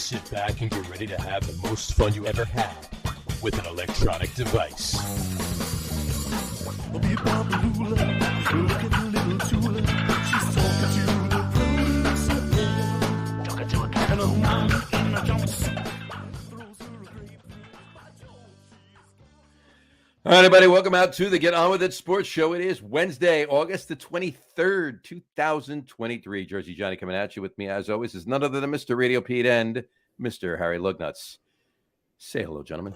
Sit back and get ready to have the most fun you ever had with an electronic device. All right, everybody, welcome out to the Get On With It Sports Show. It is Wednesday, August the 23rd, 2023. Jersey Johnny coming at you. With me, as always, is none other than Mr. RadioPete and Mr. Harry Lug Nutz. Say hello, gentlemen.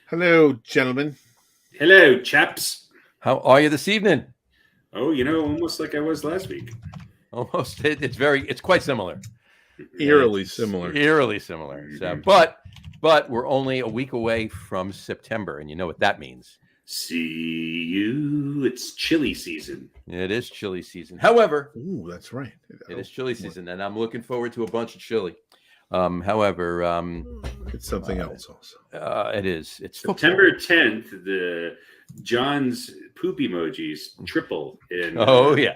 Hello, gentlemen. Hello, chaps. How are you this evening? Oh, almost like I was last week. Almost. It's quite similar. Eerily similar. Eerily similar. So, but we're only a week away from September, and you know what that means. See you. It's chili season. It is chili season. However, ooh, that's right. It is chili season, and I'm looking forward to a bunch of chili. However, it's something else also. It is. It's September 10th. The John's poop emojis triple in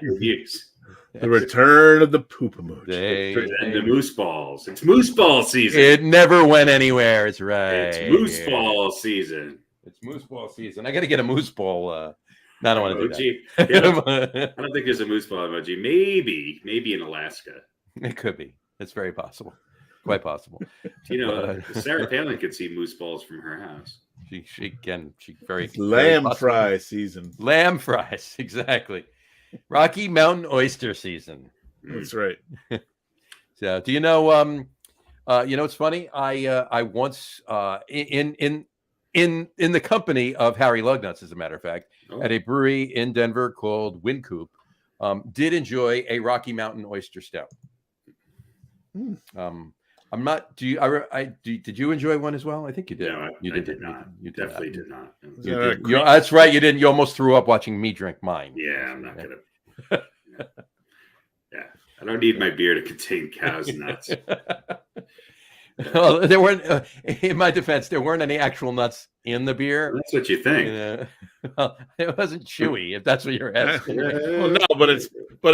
reviews. The return of the poop emoji. And the moose balls. It's moose ball season. It never went anywhere. It's right. It's moose ball season. It's moose ball season. I got to get a moose ball. I don't want to do that. Yeah, I don't think there's a moose ball emoji. Maybe in Alaska. It could be. It's very possible. Quite possible. Sarah Palin could see moose balls from her house. She can. She very lamb fry season. Lamb fries, exactly. Rocky Mountain oyster season. That's right. So, do you know? It's funny. I once in the company of Harry Lug Nutz, as a matter of fact, at a brewery in Denver called Wind Coop, did enjoy a Rocky Mountain oyster stout. I'm not. Did you enjoy one as well? I think you did. No, you did not. You definitely did not. That's right. You didn't. You almost threw up watching me drink mine. Yeah, I'm not gonna. Yeah, I don't need my beer to contain cow's nuts. Well, there weren't. In my defense, there weren't any actual nuts in the beer. That's what you think. Well, it wasn't chewy, if that's what you're asking. Well, no, but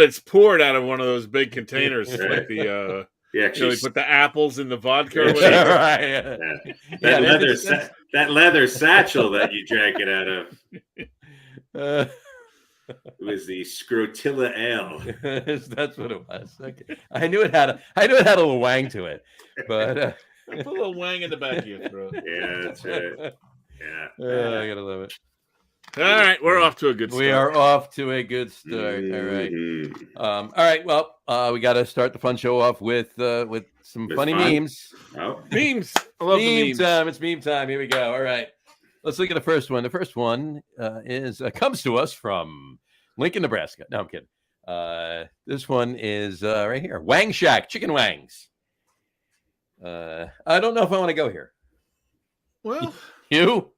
it's poured out of one of those big containers, like the. Yeah, you put the apples in the vodka. Or whatever. Right. Yeah. That leather satchel that you drank it out of. It was the Scrotilla Ale. That's what it was. Okay. I knew it had a little wang to it, but put a little wang in the back of your throat. Yeah, that's right. Yeah, I gotta love it. All right, we're off to a good start. We are off to a good start. Mm-hmm. All right. Well, we got to start the fun show off with some funny memes. Oh. Memes. I love the memes. Time. It's meme time. Here we go. All right. Let's look at the first one. The first one comes to us from Lincoln, Nebraska. No, I'm kidding. This one is right here. Wang Shack, chicken wangs. I don't know if I want to go here. Well, you.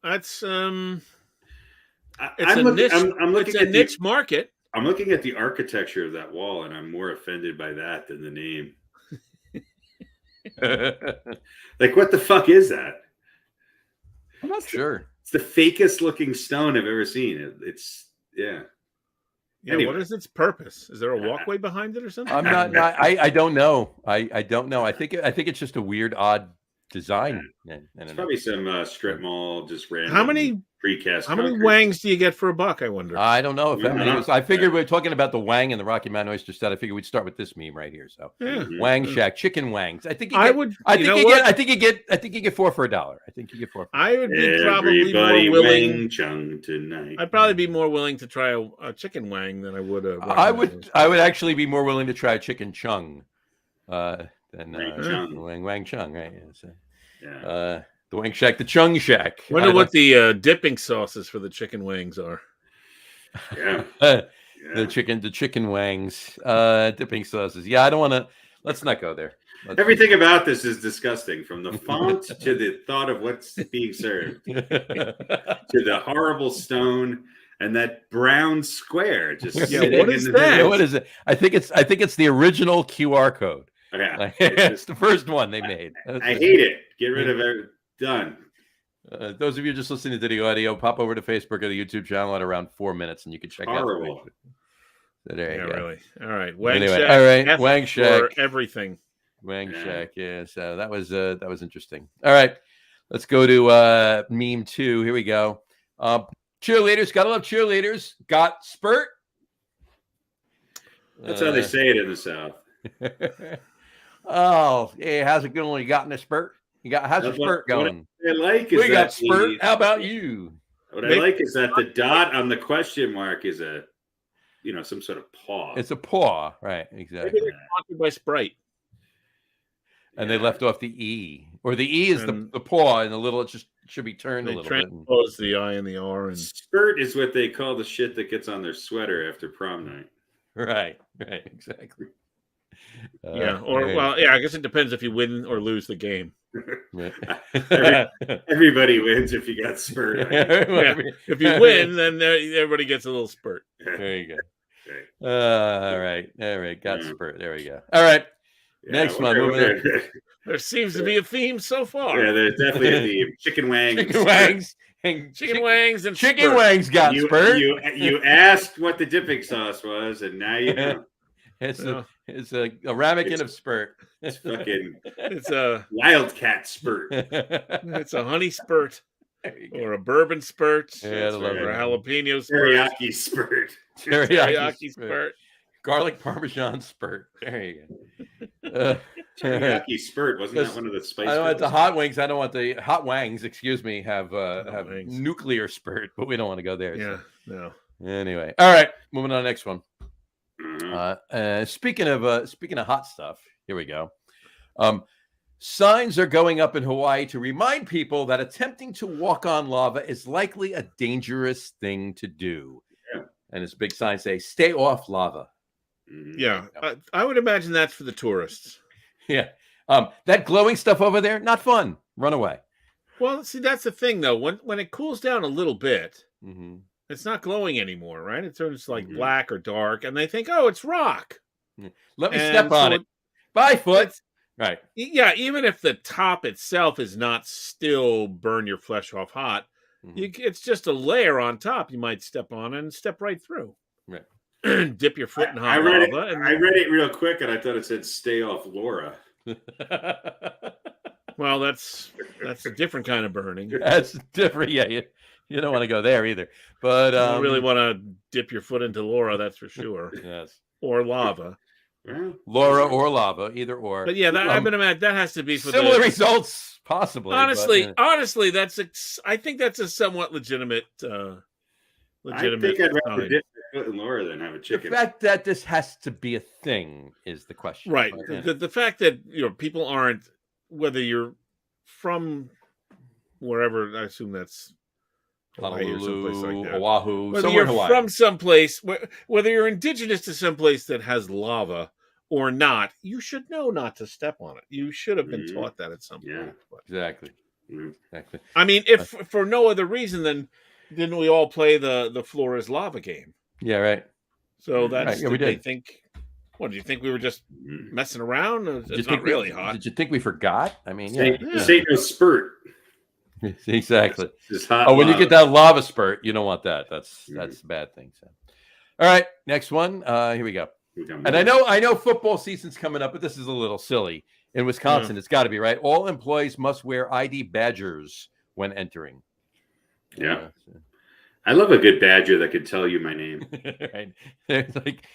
That's I'm looking at niche market. I'm looking at the architecture of that wall, and I'm more offended by that than the name. Like, what the fuck is that? I'm not sure. It's the fakest looking stone I've ever seen. Yeah. Anyway. What is its purpose? Is there a walkway behind it or something? I'm not. I don't know. I don't know. I think it's just a weird, odd design. It's probably some strip mall, just random. How many precast? How many wangs do you get for $1? I wonder. I don't know if I figured we were talking about the wang and the Rocky Mountain oyster stout. I figured we'd start with this meme right here. So, Wang Shack, chicken wangs. I think you get 4 for $1. I think you get 4 for $1. I would be probably more willing. Tonight. I'd probably be more willing to try a chicken wang than I would a. I would actually be more willing to try a chicken chung. Than Wang Chung, right? Yeah, so, the Wang Shack, the Chung Shack. I wonder what the dipping sauces for the chicken wangs are. Yeah, the chicken wangs, dipping sauces. Yeah, I don't want to. Let's not go there. Everything about this is disgusting, from the font to the thought of what's being served, to the horrible stone and that brown square. Just what is that? What is it? I think it's the original QR code. Yeah, it's the first one they made. I hate it. Get rid of it. Done. Those of you just listening to the audio, pop over to Facebook or the YouTube channel at around 4 minutes, and you can check out. So there you go. Really. All right. Wang Shack. Wang Shack. For everything. Wang Shack. Yeah. So that was interesting. All right. Let's go to meme 2. Here we go. Cheerleaders. Gotta love cheerleaders. Got spurt. That's how they say it in the South. Oh, hey, how's it going? You got in a spurt? How's your spurt going? What I like is we got spurt. How about you? What I like is that the dot on the question mark is some sort of paw. It's a paw, right? Exactly. Maybe they're sponsored by Sprite. And they left off the E, or the E is the paw, and the little it just should be turned a little bit. They transpose the I and the R. And spurt is what they call the shit that gets on their sweater after prom night. Right, exactly. I guess it depends if you win or lose the game. Everybody wins if you got spurt. If you win, then everybody gets a little spurt. There you go. All right. Got spurt. There we go. All right. Next one. There seems to be a theme so far. Yeah, there's definitely a theme. Chicken wangs. Chicken wangs and chicken wangs got spurt. You asked what the dipping sauce was, and now you know. It's a ramekin of spurt. It's fucking. It's a wildcat spurt. It's a honey spurt, or a bourbon spurt, or a jalapeno spurt, teriyaki spurt, teriyaki spurt, garlic parmesan spurt. There you go. Teriyaki spurt, wasn't that one of the spice? I don't want the hot wings. I don't want the hot wangs. Excuse me. Have nuclear spurt, but we don't want to go there. Yeah. No. Anyway, all right. Moving on to the next one. Mm-hmm. Speaking of hot stuff, here we go. Signs are going up in Hawaii to remind people that attempting to walk on lava is likely a dangerous thing to do. Yeah. And it's big signs say, "Stay off lava." Mm-hmm. Yeah, I would imagine that's for the tourists. Yeah. That glowing stuff over there, not fun. Run away. Well, see, that's the thing, though. When it cools down a little bit, mm-hmm. it's not glowing anymore, right? It turns like black or dark, and they think, "Oh, it's rock." Let me step on it. By foot. Right. Yeah, even if the top itself is not still burn your flesh off hot, it's just a layer on top you might step on and step right through. Right. Dip your foot in hot I read lava. I read it real quick, and I thought it said "Stay off Laura." Well, that's a different kind of burning. That's different. Yeah, you don't want to go there either. But you don't really want to dip your foot into Laura, that's for sure. Yes. Or lava. Laura or lava, either or. But yeah, I've been imagine that has to be for similar results, possibly. Honestly, I think that's a somewhat legitimate. I think I'd rather dip my foot in Laura than have a chicken. The fact that this has to be a thing is the question, right? The fact that people aren't, whether you're from wherever, I assume that's Honolulu, Oahu, whether you're from someplace, whether you're indigenous to someplace that has lava or not, you should know not to step on it. You should have been taught that at some point. But. Exactly. I mean, if for no other reason, then didn't we all play the floor is lava game? Yeah, right. So that's right. Yeah, we did. What, do you think we were just messing around? It's not really hot. Did you think we forgot? I mean, This ain't no spurt. Exactly. When you get that lava spurt, you don't want that. That's a bad thing. So. All right, next one. Here we go. And I know football season's coming up, but this is a little silly. In Wisconsin, it's got to be right. All employees must wear ID badges when entering. Yeah. I love a good badger that can tell you my name. Right. It's like,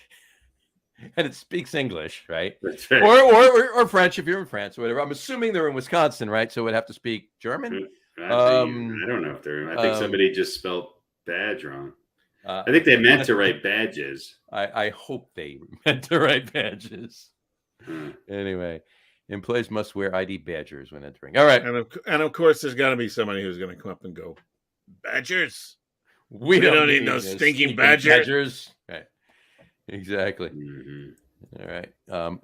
and it speaks English, right? That's right. Or French if you're in France or whatever. I'm assuming they're in Wisconsin, right? So it would have to speak German. I don't know if they're. I think somebody just spelled badge wrong. I think they meant to write badges. I hope they meant to write badges. Anyway, employees must wear ID badges when entering. All right, and of course, there's got to be somebody who's going to come up and go, "Badgers, we don't need no stinking badgers." Right. Exactly. All right.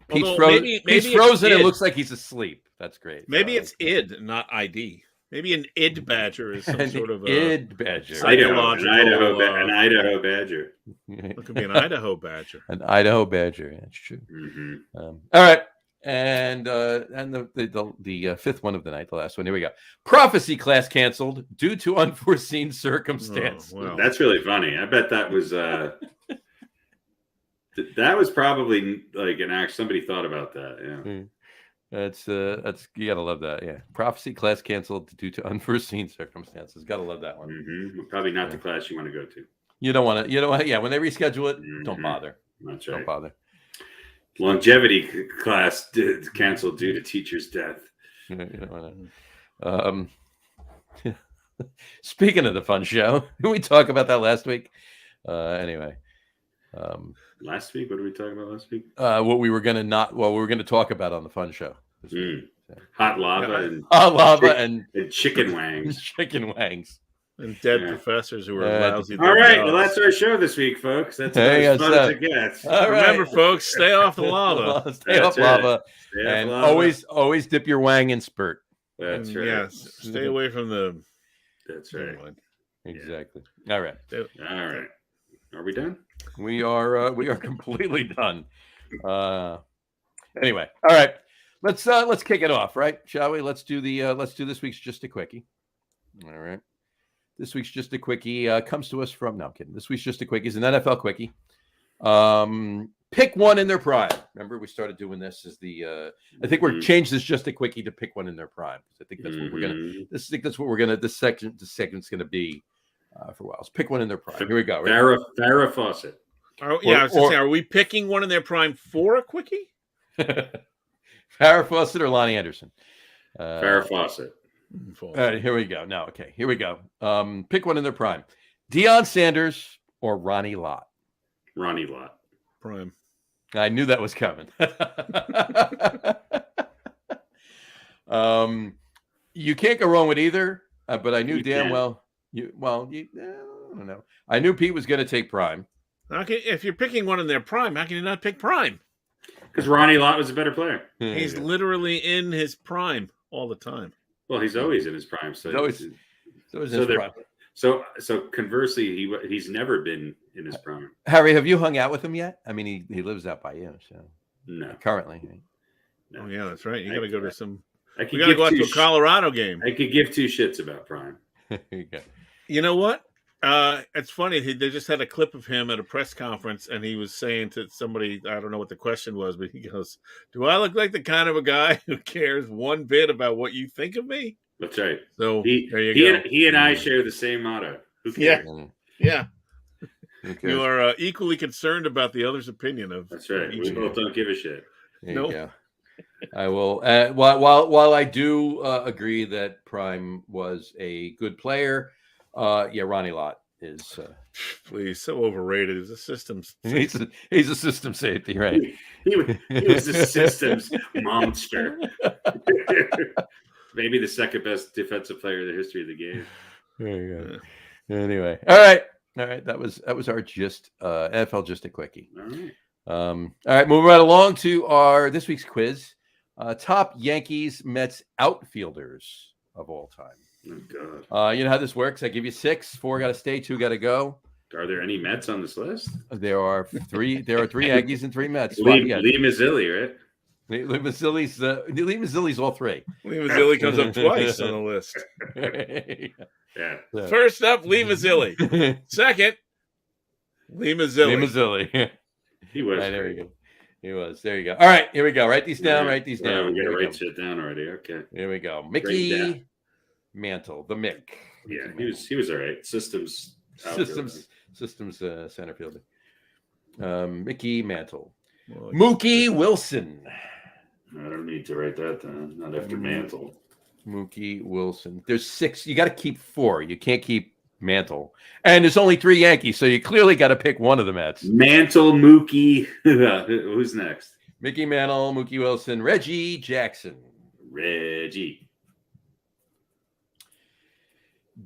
Pete's frozen. It looks like he's asleep. That's great. Maybe it's id, not ID. Maybe an id badger is some sort of id badger. An Idaho badger. It could be an Idaho badger. An Idaho badger. That's true. All right. And the fifth one of the night, the last one. Here we go. Prophecy class canceled due to unforeseen circumstance. Oh, wow. That's really funny. I bet that was that was probably like an act. Somebody thought about that. Yeah. That's you gotta love that. Yeah, prophecy class canceled due to unforeseen circumstances. Gotta love that one. Mm-hmm. Probably not the class you want to go to. You don't want to. You know what? Yeah, when they reschedule it, don't bother. That's right. Don't bother. Longevity class canceled due to teacher's death. You don't want to. Speaking of the fun show, did we talk about that last week? Anyway. Last week, what did we talk about last week? What we were gonna talk about on the fun show. Hot lava and chicken wangs. Chicken wangs. And dead professors who are lousy. All right, well, that's our show this week, folks. That's as fun as it gets. Remember, folks, stay off the lava. Stay off lava. And always dip your wang in spurt. That's right. Yes, stay away from the. That's right. Exactly. All right. All right. Are we done? We are completely done. Anyway, all right. Let's kick it off, right? Shall we? Let's do this week's Just a Quickie. All right. This week's Just a Quickie comes to us from no I'm kidding. This week's Just a Quickie is an NFL Quickie. Pick one in their prime. Remember, we started doing this as the I think we're changed this Just a Quickie to pick one in their prime. I think that's what we're gonna this segment's gonna be for a while. Let's pick one in their prime. Here we go. Farrah Fawcett. I was going to say, are we picking one in their prime for a quickie? Farrah Fawcett or Lonnie Anderson? Farrah Fawcett. All right, here we go. No, okay, here we go. Pick one in their prime. Deion Sanders or Ronnie Lott? Ronnie Lott. Prime. I knew that was coming. You can't go wrong with either, but I knew damn well. I don't know. I knew Pete was going to take prime. Okay, if you're picking one in their prime, how can you not pick prime? Because Ronnie Lott was a better player. He's literally in his prime all the time. Well, he's always in his prime. So conversely, he's never been in his prime. Harry, have you hung out with him yet? I mean, he lives out by you, so no. Currently, no. Oh yeah, that's right. You got to go to some. We got to go out to a Colorado game. I could give two shits about prime. You know what? It's funny. They just had a clip of him at a press conference, and he was saying to somebody, I don't know what the question was, but he goes, "Do I look like the kind of a guy who cares one bit about what you think of me?" That's right. So there you go. He and I share the same motto. Who cares? Yeah. You are equally concerned about the other's opinion of. That's right. We both don't give a shit. No. I will. While I do agree that Prime was a good player, Ronnie Lott is. Please, so overrated. He's a systems. He's a system safety, right? He was a systems monster. Maybe the second best defensive player in the history of the game. There you go. Anyway, all right. That was our NFL Just a Quickie. All right, moving right along to our this week's quiz. Top Yankees Mets outfielders of all time. Oh, God. You know how this works? I give you 6, 4 got to stay, 2 got to go. Are there any Mets on this list? There are 3. There are 3 Yankees and 3 Mets. Lee Mazzilli, right? Lee Mazzilli's all 3. Lee Mazzilli comes up twice on the list. Yeah. First up, Lee Mazzilli. Second, Lee Mazzilli. He was. Right, there we go. He was. There you go. All right, here we go. Write these down. Write these down. We got to write shit down already. Okay. Here we go. Mickey Mantle, the Mick. Yeah, he was all right. Systems center fielder. Mickey Mantle. Mookie Wilson. I don't need to write that down. Not after Mantle. Mookie Wilson. There's 6. You got to keep 4. You can't keep Mantle. And there's only 3 Yankees, so you clearly got to pick one of the Mets. Mantle, Mookie. Who's next? Mickey Mantle, Mookie Wilson, Reggie Jackson. Reggie.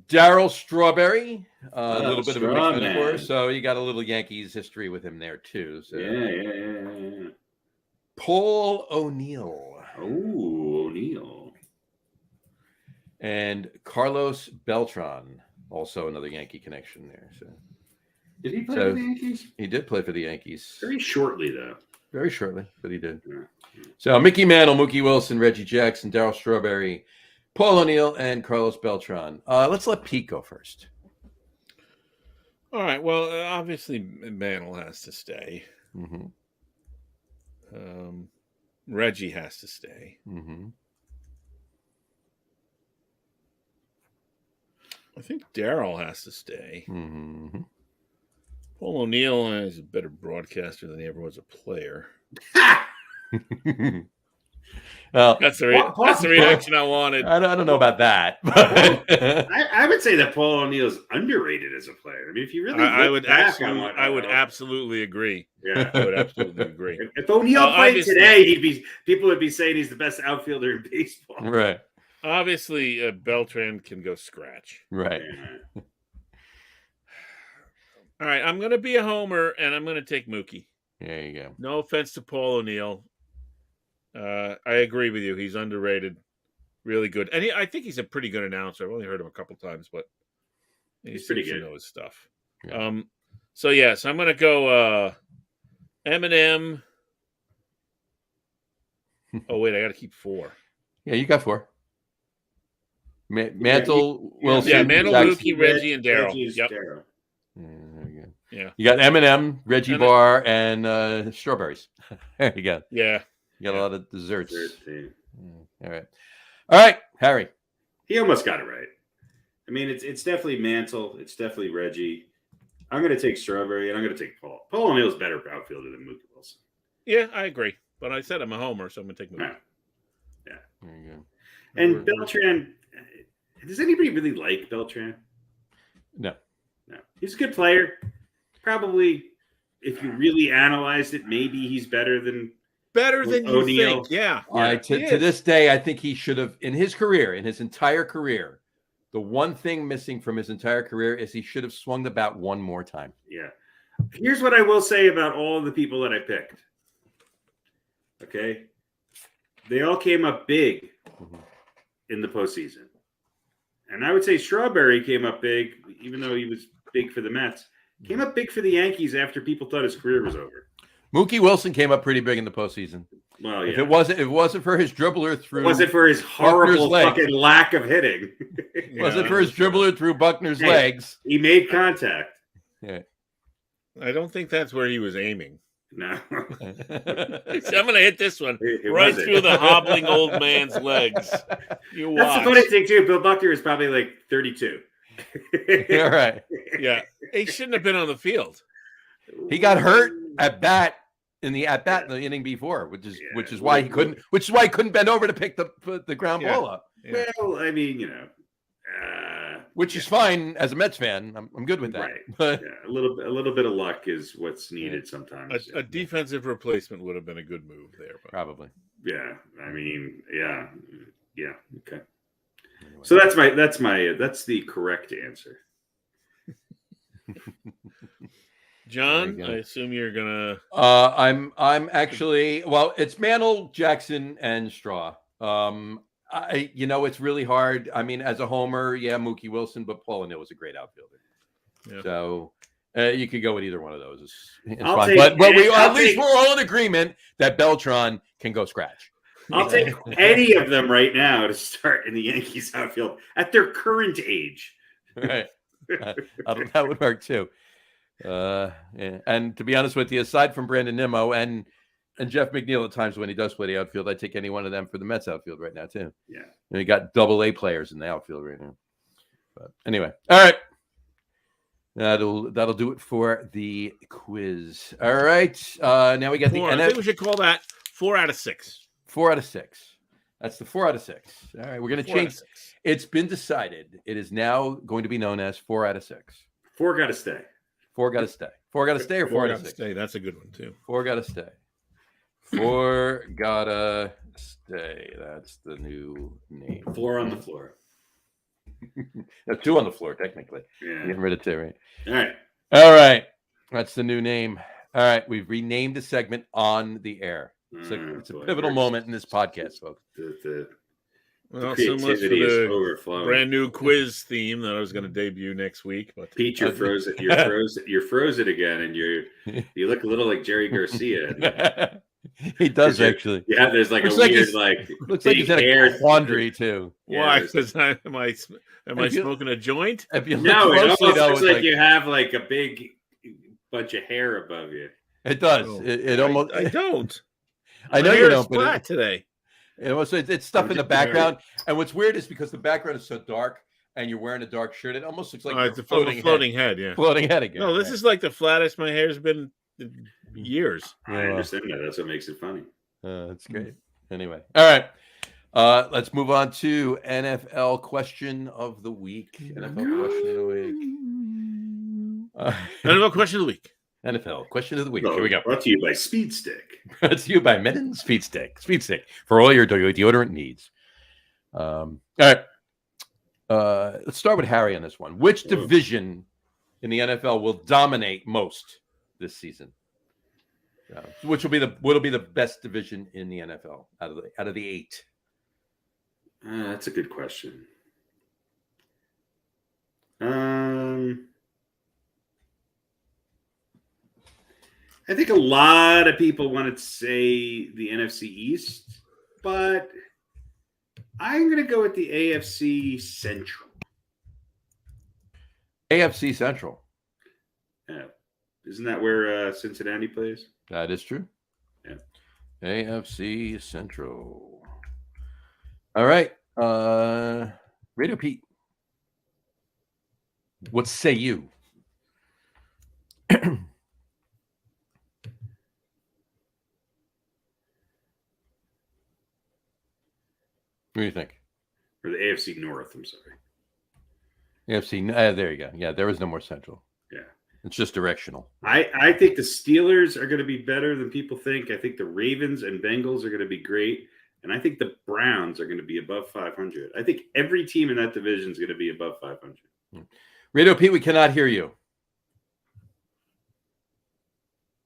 Darryl Strawberry. A little bit of a mix metaphor, so you got a little Yankees history with him there, too. So. Yeah. Paul O'Neill. Oh, O'Neill. And Carlos Beltran, also another Yankee connection there. So, did he play for the Yankees? He did play for the Yankees. Very shortly, though. Very shortly, but he did. Yeah. So Mickey Mantle, Mookie Wilson, Reggie Jackson, Darryl Strawberry, Paul O'Neill, and Carlos Beltran. Let's let Pete go first. All right. Well, obviously Mantle has to stay. Mm-hmm. Reggie has to stay. Mm-hmm. I think Darryl has to stay. Mm-hmm. Paul O'Neill is a better broadcaster than he ever was a player. Well, That's the reaction I wanted. I don't know about that. I would say that Paul O'Neill's underrated as a player. I mean, if you really, I would absolutely agree. Yeah, I would absolutely agree. If O'Neill played today, people would be saying he's the best outfielder in baseball. Right. Obviously, Beltran can go scratch. Right. Yeah. All right, I'm going to be a homer, and I'm going to take Mookie. There you go. No offense to Paul O'Neill. I agree with you. He's underrated. Really good. And I think he's a pretty good announcer. I've only heard him a couple times, but he's pretty good. To know his stuff. Yeah. So I'm going to go Eminem. Oh, wait, I got to keep 4. Yeah, you got 4. Mantle, Wilson. Yeah, Mantle, Jackson. Mookie, Reggie, and Darryl. Yep. Yeah. You got Eminem, Reggie Barr, and strawberries. There you go. Yeah. You got a lot of desserts. All right, Harry. He almost got it right. I mean, it's definitely Mantle. It's definitely Reggie. I'm going to take Strawberry, and I'm going to take Paul. Paul O'Neill's better outfielder than Mookie Wilson. Yeah, I agree. But I said I'm a homer, so I'm going to take Mookie. Yeah. There you go. And Beltran, does anybody really like Beltran? No. He's a good player. Probably, if you really analyzed it, maybe he's better than you O'Neill. think. Yeah. To this day, I think he should have, in his entire career, the one thing missing from his entire career is he should have swung the bat one more time. Yeah. Here's what I will say about all of the people that I picked. Okay. They all came up big in the postseason. And I would say Strawberry came up big, even though he was big for the Mets. Came up big for the Yankees after people thought his career was over. Mookie Wilson came up pretty big in the postseason. Well, yeah. If it wasn't for his dribbler through, was it for his horrible fucking lack of hitting? Was it for his dribbler through Buckner's legs? He made contact. Yeah. I don't think that's where he was aiming. No. I'm going to hit this one right through the hobbling old man's legs. You watch. That's the funny thing, too. Bill Buckner is probably like 32. All right. Yeah. He shouldn't have been on the field. He got hurt in the inning before, which is why he couldn't bend over to pick the ground ball up. Yeah. Well, I mean, which is fine as a Mets fan. I'm good with that. Right. But a little bit of luck is what's needed sometimes. A defensive replacement would have been a good move there. But. Probably. Yeah. I mean, yeah. Okay. Anyway. So that's the correct answer. John, I assume you're gonna. I'm actually, well, it's Mantle, Jackson, and Straw. It's really hard. I mean, as a homer, Mookie Wilson, but Paul O'Neill was a great outfielder. Yeah. So you could go with either one of those. It's fine. But we're all in agreement that Beltran can go scratch. I'll take any of them right now to start in the Yankees outfield at their current age. Right. That would work too. And to be honest with you, aside from Brandon Nimmo and Jeff McNeil at times when he does play the outfield, I'd take any one of them for the Mets outfield right now too. Yeah. And you got AA players in the outfield right now. But anyway, all right. That'll do it for the quiz. All right. Now we got I think we should call that 4 out of 6. 4 out of 6. That's the 4 out of 6. All right, we're going to change. It's been decided. It is now going to be known as 4 out of 6. 4 got to stay. 4 got to stay. 4 got to stay or 4 out of 6? Stay. That's a good one too. 4 got to stay. 4 gotta stay. That's the new name. 4 on the floor. No, 2 on the floor, technically. Yeah. Getting rid of 2, right? All right. That's the new name. All right. We've renamed the segment on the air. It's a pivotal moment in this podcast, folks. The well, so much for the brand new quiz theme that I was going to debut next week. But Pete, you're frozen. You're frozen again, and you look a little like Jerry Garcia. He does actually. Yeah, there's like looks a weird looks like he's had a quandary too. Why? Because am I smoking a joint? No, it almost looks like you have like a big bunch of hair above you. It does. It almost. I don't. I know Here you it's don't, but flat today. it's stuff in the background. And what's weird is because the background is so dark and you're wearing a dark shirt, it almost looks like It's a floating head. Yeah. Floating head again. No, this is like the flattest my hair's been in years. I understand that. That's what makes it funny. That's great. Anyway, all right. Let's move on to NFL question of the week. NFL question of the week. NFL question of the week. NFL question of the week. Here we go. Brought to you by Speed Stick. Brought to you by Men's Speed Stick. Speed Stick for all your deodorant needs. All right. Let's start with Harry on this one. Which division in the NFL will dominate most this season? Which will be the best division in the NFL out of the 8? That's a good question. I think a lot of people want to say the NFC East, but I'm going to go with the AFC Central. AFC Central. Yeah. Isn't that where Cincinnati plays? That is true. Yeah. AFC Central. All right. Radio Pete. What say you? What do you think? Or the AFC North, I'm sorry. AFC, there you go. Yeah, there is no more Central. Yeah. It's just directional. I think the Steelers are going to be better than people think. I think the Ravens and Bengals are going to be great. And I think the Browns are going to be above 500. I think every team in that division is going to be above 500. Radio Pete, we cannot hear you.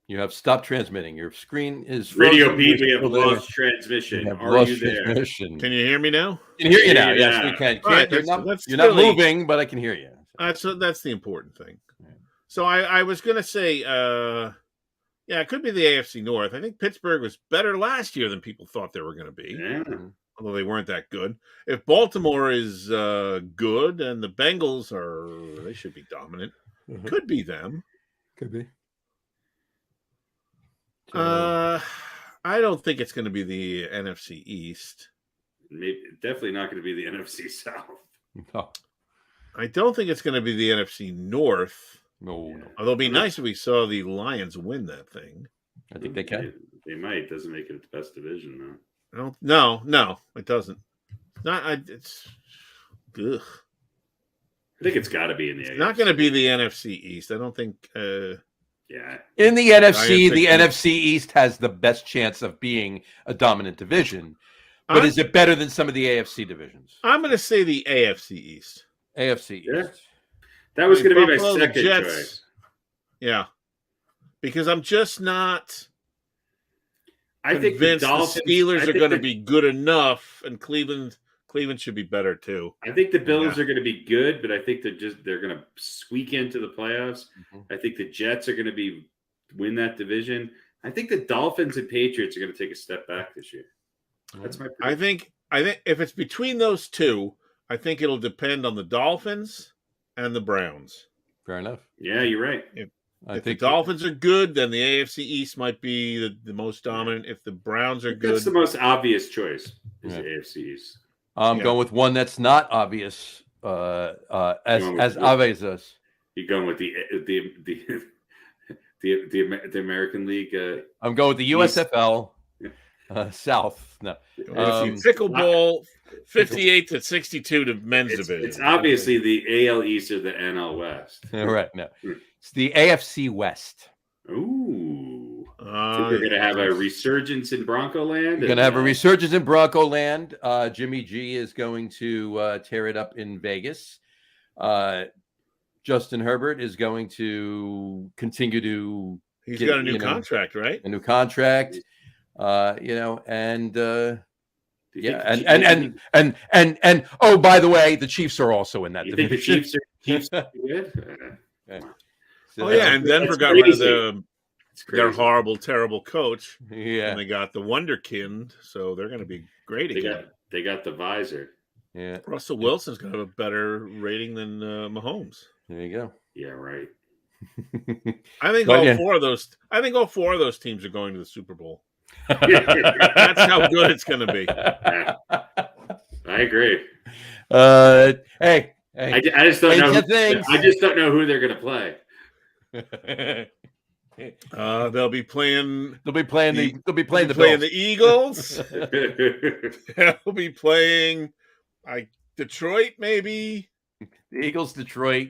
You have stopped transmitting. Your screen is frozen. Radio Pete, we have lost transmission. Are you there? Can you hear me now? I can hear you now. Yes, we can. Right, you're not moving, but I can hear you. That's the important thing. So I was going to say, it could be the AFC North. I think Pittsburgh was better last year than people thought they were going to be, although they weren't that good. If Baltimore is good and the Bengals they should be dominant. Could be them. Could be. I don't think it's going to be the NFC East. Definitely not going to be the NFC South. No. I don't think it's going to be the NFC North. No. Although it'd be nice if we saw the Lions win that thing. I think they can. They might. Doesn't make it the best division, though. No, it doesn't. It's ugh. I think it's got to be in the AFC. It's not going to be the NFC East. I don't think. Yeah. In the NFC, the NFC East has the best chance of being a dominant division. But is it better than some of the AFC divisions? I'm going to say the AFC East. AFC East. Yeah. That was going to be my second choice. Yeah. Because I'm just not convinced the Steelers are going to be good enough, and Cleveland should be better too. I think the Bills are going to be good, but I think they're going to squeak into the playoffs. I think the Jets are going to win that division. I think the Dolphins and Patriots are going to take a step back this year. That's my prediction. I think if it's between those two, I think it'll depend on the Dolphins and the Browns. Fair enough. Yeah, you're right. If the Dolphins are good, then the AFC East might be the most dominant. If the Browns are good, that's the most obvious choice. Is the AFC East. I'm going with one that's not obvious. As obvious as us. You're going with the American League. I'm going with the USFL. South. No. Pickleball 58-62 to men's division. It's obviously the AL East or the NL West. Right. No. It's the AFC West. Ooh. So we're going to have a resurgence in Bronco Land. We're going to have a resurgence in Bronco Land. Jimmy G is going to tear it up in Vegas. Justin Herbert is going to continue to. He's got a new contract, right? A new contract. And oh, by the way, the Chiefs are also in that division. Think the Chiefs are good? And Denver got rid of their horrible, terrible coach. Yeah, and they got the Wonderkind, so they're going to be great again. They got the visor. Yeah, Russell Wilson's going to have a better rating than Mahomes. There you go. Yeah, right. I think all four of those teams are going to the Super Bowl. That's how good it's going to be. I agree. Hey, I just don't know. Things. I just don't know who they're going to play. They'll be playing. They'll be playing the Bills. The Eagles. They'll be playing, Detroit, maybe. The Eagles, Detroit.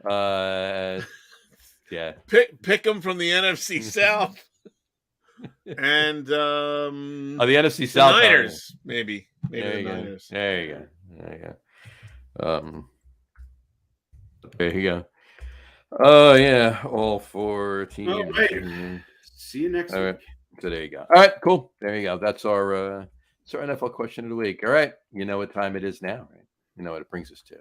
Yeah. Pick them from the NFC South. And the NFC South. Niners, maybe the Niners. There you go. There you go. Oh yeah, all 4 teams. All right. See you next week. Right. So there you go. All right, cool. There you go. That's our NFL question of the week. All right. You know what time it is now, right? You know what it brings us to.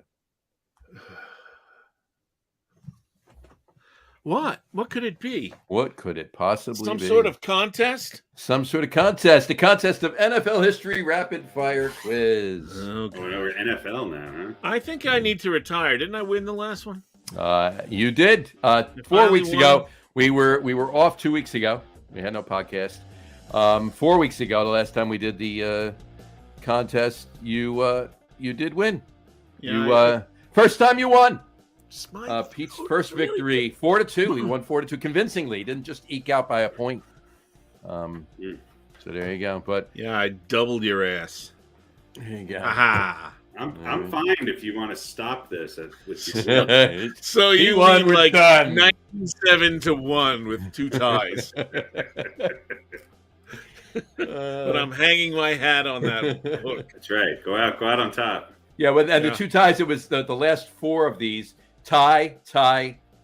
What? What could it be? What could it possibly be? Some sort of contest? Some sort of contest. The contest of NFL history rapid fire quiz. Okay. Oh, we're NFL now, huh? I think I need to retire. Didn't I win the last one? You did. 4 weeks ago. We were off 2 weeks ago. We had no podcast. 4 weeks ago, the last time we did the contest, you did win. Yeah, first time you won. Pete's first victory, 4-2. He won 4-2 convincingly. He didn't just eke out by a point. So there you go. But yeah, I doubled your ass. There you go. Aha. I'm fine if you want to stop this with your So you won, win like done. 97-1 with 2 ties. But I'm hanging my hat on that book. That's right. Go out on top. Yeah, and the 2 ties, it was the last 4 of these. Tie.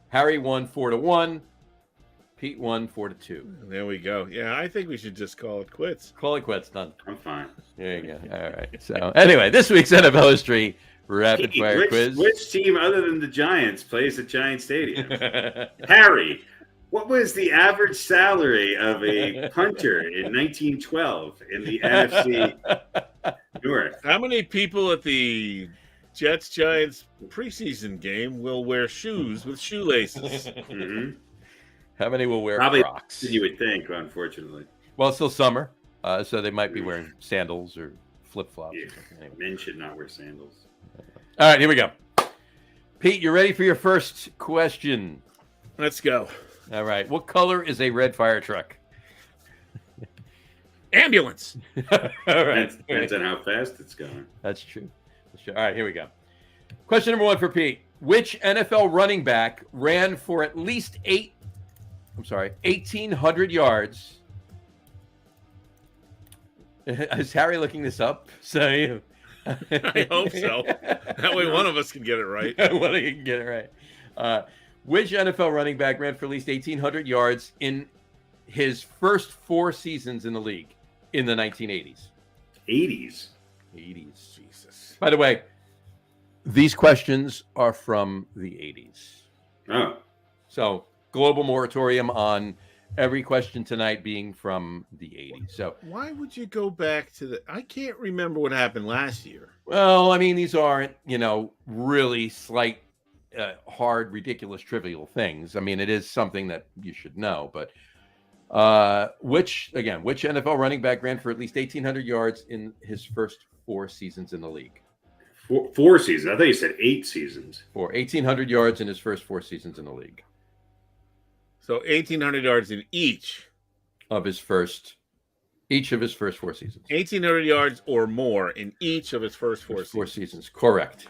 Harry won 4-1. Pete won 4-2. There we go. Yeah, I think we should just call it quits. Call it quits. Done. I'm fine. There you go. All right. So anyway, this week's NFL history rapid fire quiz. Which team other than the Giants plays at Giant Stadium? Harry, what was the average salary of a punter in 1912 in the NFC North? How many people at the Jets-Giants preseason game will wear shoes with shoelaces? Mm-hmm. How many will wear Probably Crocs? You would think, unfortunately. Well, it's still summer, so they might be wearing sandals or flip-flops. Yeah. Or something. Anyway. Men should not wear sandals. All right, here we go. Pete, you ready for your first question? Let's go. All right. What color is a red fire truck? Ambulance. All right. Depends on how fast it's going. That's true. All right, here we go. Question number 1 for Pete. Which NFL running back ran for at least 1,800 yards? Is Harry looking this up? So I hope so. That way one of us can get it right. One of you can get it right. Which NFL running back ran for at least 1,800 yards in his first 4 seasons in the league in the 1980s? 80s. Jesus. By the way, these questions are from the 80s. Oh. So, global moratorium on every question tonight being from the 80s. So, why would you go back to I can't remember what happened last year. Well, I mean, these aren't, really slight, hard, ridiculous, trivial things. I mean, it is something that you should know. But which NFL running back ran for at least 1,800 yards in his first 4 seasons in the league? 4 seasons. I thought you said 8 seasons. For 1,800 yards in his first 4 seasons in the league. So 1,800 yards in each of his first 4 seasons. 1,800 yards or more in each of his first 4 seasons. Correct.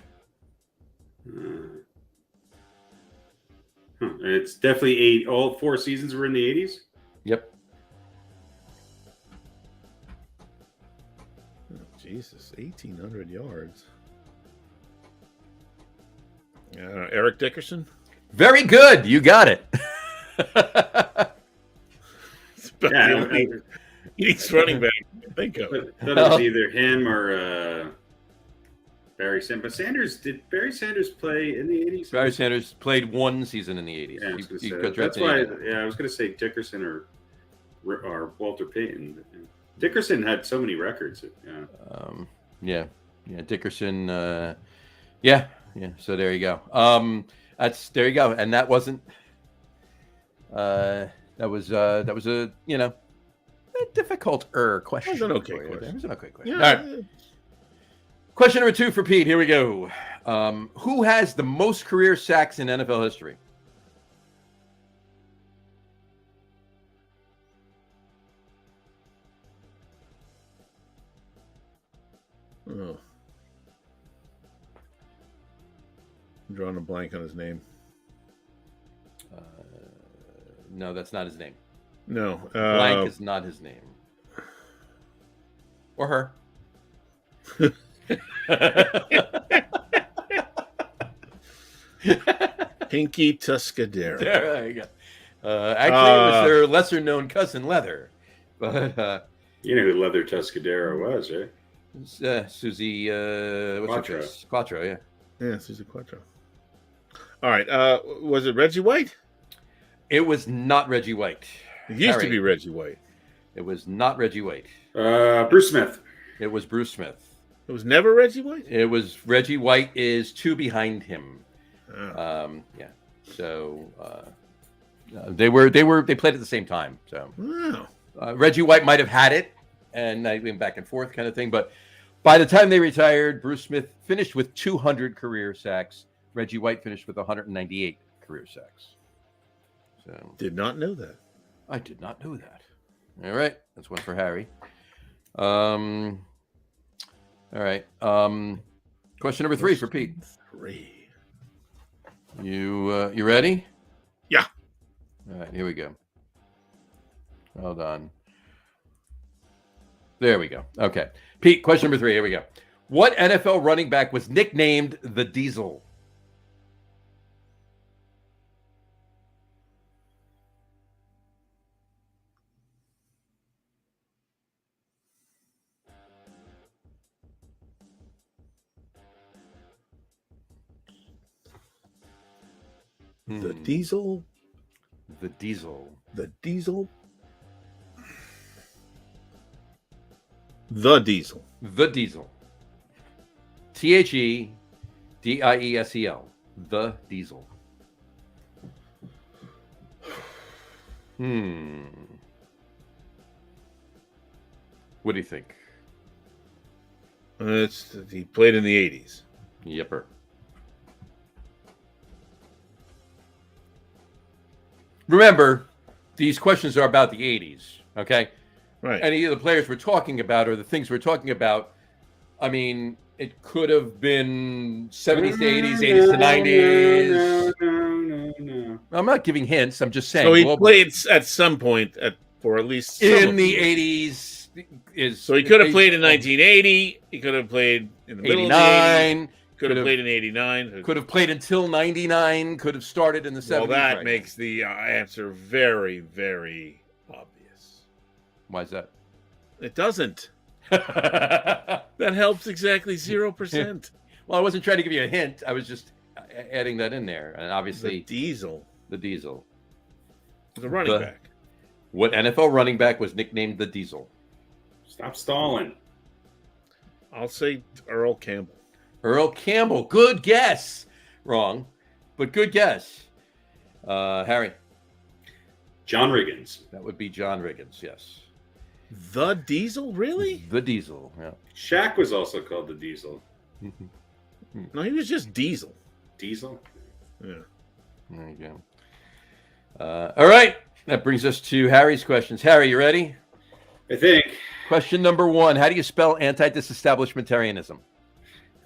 It's definitely 8. All 4 seasons were in the 80s? Yep. Oh, Jesus, 1,800 yards. Eric Dickerson? Very good. You got it. He's running back. Think of it. It was either him or Barry Sanders. Did Barry Sanders play in the 80s? Barry Sanders played 1 season in the 80s. Yeah, that's why. Yeah, I was going to say Dickerson or Walter Payton. Dickerson had so many records. Yeah. Dickerson. Yeah. So there you go. There you go. And that wasn't. That was a difficult question. It was an okay for you. question. It was an okay question. Yeah. All right. Question number 2 for Pete. Here we go. Who has the most career sacks in NFL history? Oh. I'm drawing a blank on his name. No, that's not his name. No. Blank is not his name. Or her. Pinky Tuscadero. There you go. Actually, it was their lesser-known cousin, Leather. But You know who Leather Tuscadero was, right? Susie what's her Quattro. face? Quattro, yeah. Yeah, Susie Quattro. All right. Was it Reggie White? It was not Reggie White. It used Harry. to be Reggie White. It was not Reggie White. Bruce Smith. It was Bruce Smith. It was never Reggie White? It was Reggie White is 2 behind him. Oh. Yeah. So they played at the same time. So Wow. Reggie White might have had it, and they went back and forth kind of thing. But by the time they retired, Bruce Smith finished with 200 career sacks. Reggie White finished with 198 career sacks. So Did not know that. I did not know that. All right, that's one for Harry. All right. Question number 3 for Pete. 3. You ready? Yeah. All right, here we go. Hold on. There we go. Okay. Pete, question number 3. Here we go. What NFL running back was nicknamed the Diesel? The Diesel. The Diesel. The Diesel. The Diesel. The Diesel. THEDIESEL. The Diesel. What do you think? He played in the 80s. Yepper. Remember, these questions are about the 80s, okay? Right. Any of the players we're talking about or the things we're talking about, I mean, it could have been 70s to 80s, 80s to 90s. No. I'm not giving hints. I'm just saying. So he globally. played at some point for at least some in of the them. 80s. Is So he could have played in 1980. He could have played in the middle of the 80s. 89. Could have played in 89. Could have played until 99. Could have started in the 70s. Well, that right. makes the answer very, very obvious. Why is that? It doesn't. That helps exactly 0%. Well, I wasn't trying to give you a hint. I was just adding that in there. And obviously, The Diesel. the Diesel. The running back. What NFL running back was nicknamed the Diesel? Stop stalling. I'll say Earl Campbell. Earl Campbell. Good guess. Wrong, but good guess. Harry. John Riggins. That would be John Riggins. Yes. The Diesel? Really? The Diesel. Yeah. Shaq was also called the Diesel. No, he was just Diesel. Diesel? Yeah. There you go. All right. That brings us to Harry's questions. Harry, you ready? I think. Question number 1. How do you spell anti-disestablishmentarianism?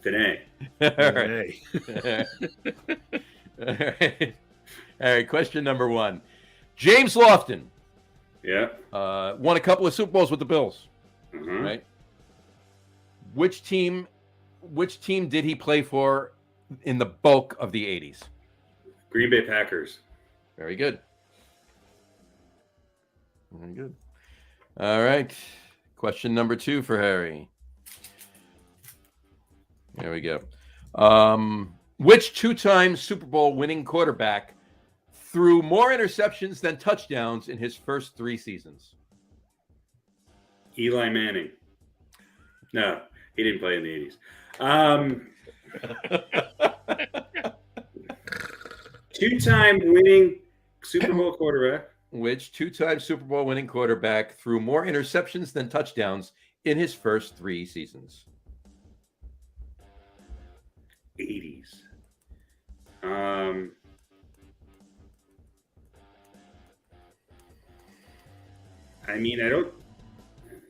With an All right. Hey. All right. All right. Question number 1. James Lofton Yeah. won a couple of Super Bowls with the Bills. Uh-huh. Right. Which team did he play for in the bulk of the 80s? Green Bay Packers. Very good. Very good. All right. Question number 2 for Harry. There we go. Which 2-time Super Bowl winning quarterback threw more interceptions than touchdowns in his first 3 seasons? Eli Manning. No, he didn't play in the 80s. 2-time winning Super Bowl quarterback. which two-time Super Bowl winning quarterback threw more interceptions than touchdowns in his first 3 seasons? 80s.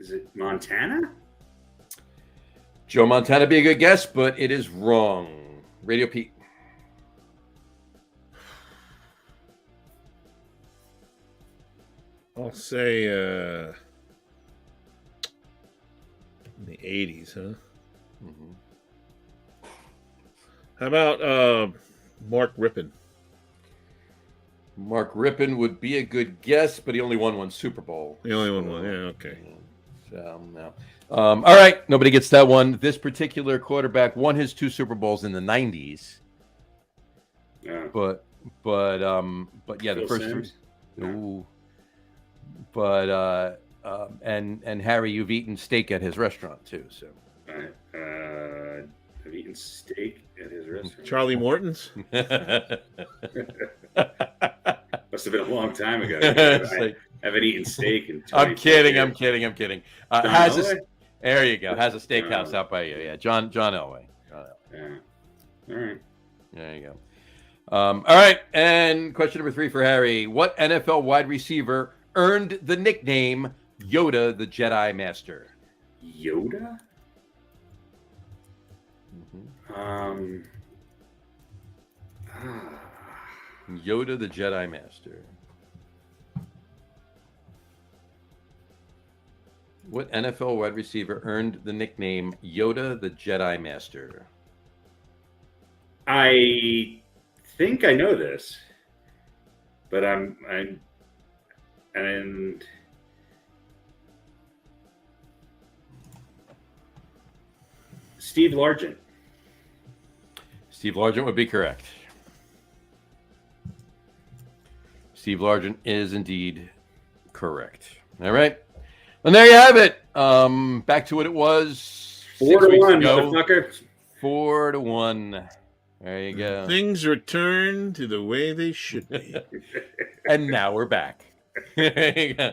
Is it Montana? Joe Montana be a good guess, but it is wrong. Radio Pete. I'll say in the 80s, huh? Mm-hmm. How about Mark Rippon? Mark Rippon would be a good guess, but he only won 1 Super Bowl. The only one. Yeah, okay. So, no. All right, nobody gets that one. This particular quarterback won his 2 Super Bowls in the 90s. Yeah. But yeah, the Phil first Simms? 3. Ooh. But and Harry, you've eaten steak at his restaurant too, so. I've eaten steak at his restaurant. Charlie Morton's? Must have been a long time ago. It's I like- haven't eaten steak in 24 I'm kidding. years. I'm kidding. John Has a, Elway? there you go. Has a steakhouse Oh. out by you. Yeah, John Elway. Yeah. All right. There you go. All right, and question number 3 for Harry. What NFL wide receiver earned the nickname Yoda the Jedi Master? Yoda? Yoda the Jedi Master. What NFL wide receiver earned the nickname Yoda the Jedi Master? I think I know this, but and Steve Largent. Steve Largent would be correct. Steve Largent is indeed correct. All right. And there you have it. Back to what it was 4 to 6 weeks 1, ago. motherfucker. 4 to 1. There you go. Things return to the way they should be. And now we're back. There you go.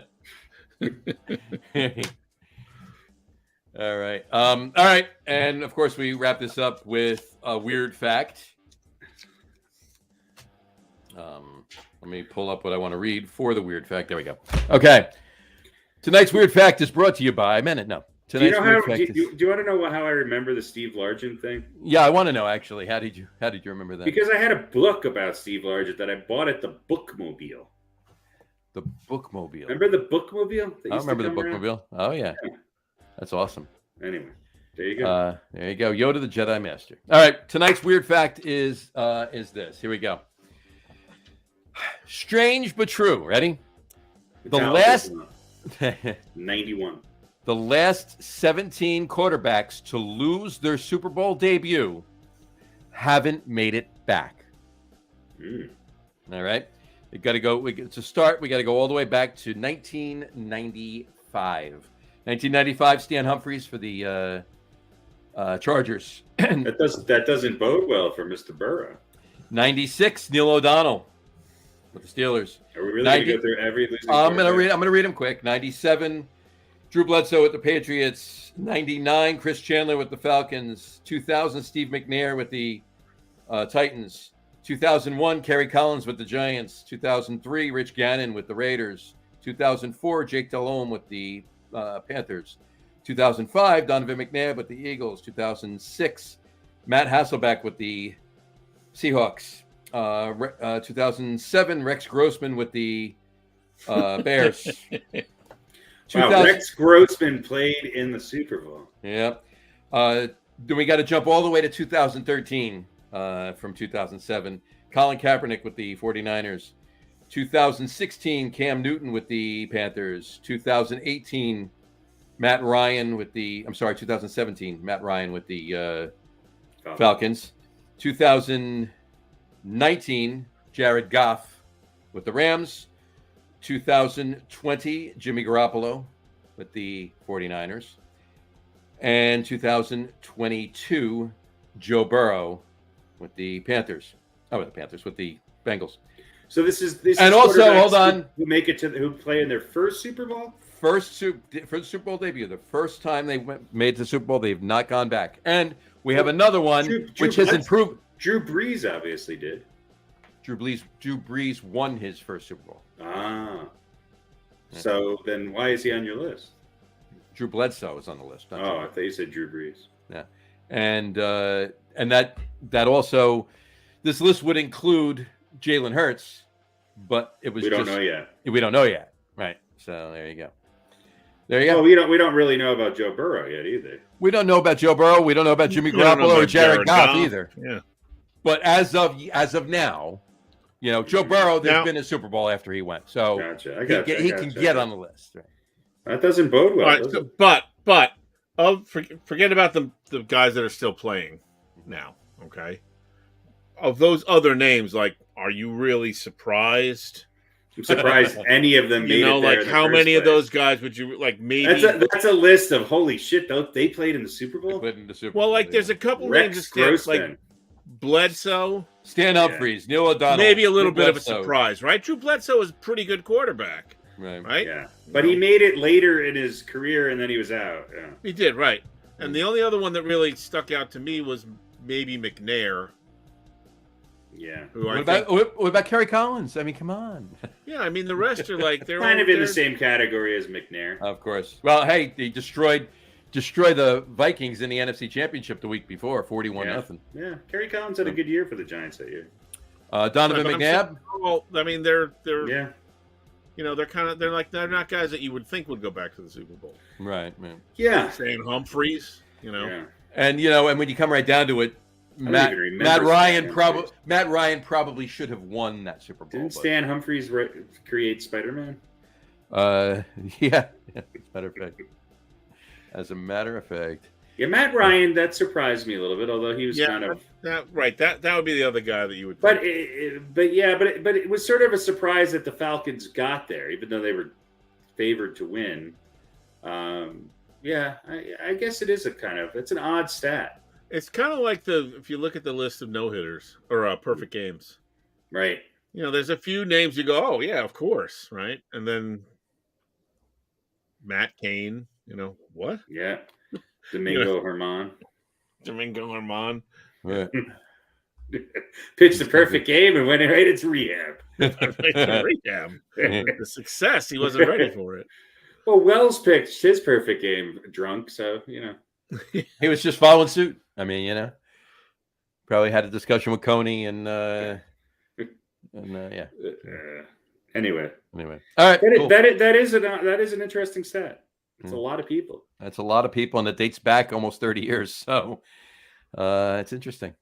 All right. All right. And of course, we wrap this up with a weird fact. Let me pull up what I want to read for the weird fact. There we go. Okay. Tonight's weird fact is brought to you by Do Tonight's you, weird fact do you want to know how I remember the Steve Largent thing? Yeah, I want to know actually. How did you remember that? Because I had a book about Steve Largent that I bought at the Bookmobile. The Bookmobile. Remember the Bookmobile? that I used to remember the come around? Bookmobile. Oh yeah. That's awesome. Anyway, there you go. There you go. Yoda the Jedi Master. All right. Tonight's weird fact is this. Here we go. Strange but true. Ready? The last 91. The last 17 quarterbacks to lose their Super Bowl debut haven't made it back. All right. We got to go. To start, we got to go all the way back to 1995. 1995, Stan Humphries for the Chargers. That doesn't bode well for Mr. Burrow. 96, Neil O'Donnell with the Steelers. Are we really going to go through every losing I'm gonna quarterback? read them quick. 97, Drew Bledsoe with the Patriots. 99, Chris Chandler with the Falcons. 2000, Steve McNair with the Titans. 2001, Kerry Collins with the Giants. 2003, Rich Gannon with the Raiders. 2004, Jake Delhomme with the Panthers. 2005, Donovan McNabb with the Eagles. 2006, Matt Hasselbeck with the Seahawks. 2007, Rex Grossman with the Bears. Wow, Rex Grossman played in the Super Bowl. Yeah. Then we got to jump all the way to 2013 from 2007. Colin Kaepernick with the 49ers. 2016, Cam Newton with the Panthers. 2018, 2017, Matt Ryan with the Falcons. 2019, Jared Goff with the Rams. 2020, Jimmy Garoppolo with the 49ers. And 2022, Joe Burrow with the Panthers. With the Bengals. So this is And also, quarterbacks hold on. who make it who play in their first Super Bowl. For the Super Bowl debut, the first time they made the Super Bowl, they've not gone back. And we have another one which has improved. Drew Brees obviously did. Drew Brees won his first Super Bowl. Ah. So then why is he on your list? Drew Bledsoe is on the list. I thought you said Drew Brees. Yeah. And that also, this list would include Jalen Hurts, but it was we don't know yet. We don't know yet. Right. So there you go. There you go. Well, we don't really know about Joe Burrow yet either. We don't know about Joe Burrow. We don't know about Jimmy Garoppolo or Jared Goff either. Yeah. But as of now, Joe Burrow, there's been a Super Bowl after he went, so gotcha. He can get on the list. Right? That doesn't bode well. Right, so, but forget about the guys that are still playing now. Okay, of those other names, like, are you really surprised? I'm surprised any of them made it there. Like, how many of those guys would you like? Maybe that's a list of holy shit. They played in the Super Bowl. Well, like, there's a couple names that like Bledsoe, Stan Humphries, Neil O'Donnell. Maybe a little bit of a surprise, right? Drew Bledsoe was a pretty good quarterback, right? Yeah, but he made it later in his career, and then he was out. Yeah. He did, right? And the only other one that really stuck out to me was maybe McNair. Yeah. What about Kerry Collins? I mean, come on. Yeah, I mean, the rest are like they're kind of in the same category as McNair. Of course. Well, hey, they destroyed the Vikings in the NFC Championship the week before, 41-0. Yeah, Kerry Collins had a good year for the Giants that year. Donovan McNabb. Well, I mean, they're yeah. They're not guys that you would think would go back to the Super Bowl. Right, man. Yeah. Stan Humphries, Yeah. And and when you come right down to it, Matt Ryan probably should have won that Super Bowl. Didn't Stan Humphries create Spider-Man? Yeah. As a matter of fact. Yeah, Matt Ryan, that surprised me a little bit, although he was kind of that would be the other guy that you would think. But it was sort of a surprise that the Falcons got there, even though they were favored to win. I guess it is it's an odd stat. It's kind of like if you look at the list of no-hitters or perfect games. Right. There's a few names you go, oh, yeah, of course, right? And then Matt Cain, what? Yeah. Domingo Herman. Yeah. Pitched the perfect game and went right into rehab. The success, he wasn't ready for it. Well, Wells pitched his perfect game drunk, so, He was just following suit. I mean, probably had a discussion with Coney and yeah. Anyway. All right. Cool. That is an interesting stat. It's a lot of people. That's a lot of people, and it dates back almost 30 years. So it's interesting,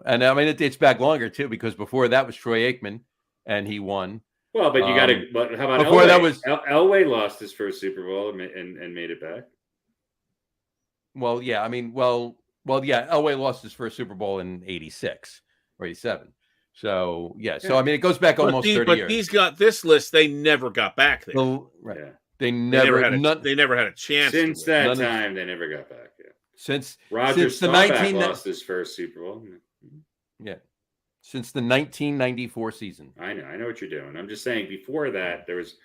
And I mean, it dates back longer too, because before that was Troy Aikman, and he won. Well, but you got to. But how about before Elway? That was Elway lost his first Super Bowl and made it back. Well, yeah. I mean, well, yeah. Elway lost his first Super Bowl in '86 or '87. So yeah. So I mean, it goes back almost 30 years. But these got this list. They never got back there. Right. Yeah. They never had a chance. Since that time, they never got back. Yeah. Since Roger Staubach lost his first Super Bowl. Yeah. Since the 1994 season. I know what you're doing. I'm just saying before that, this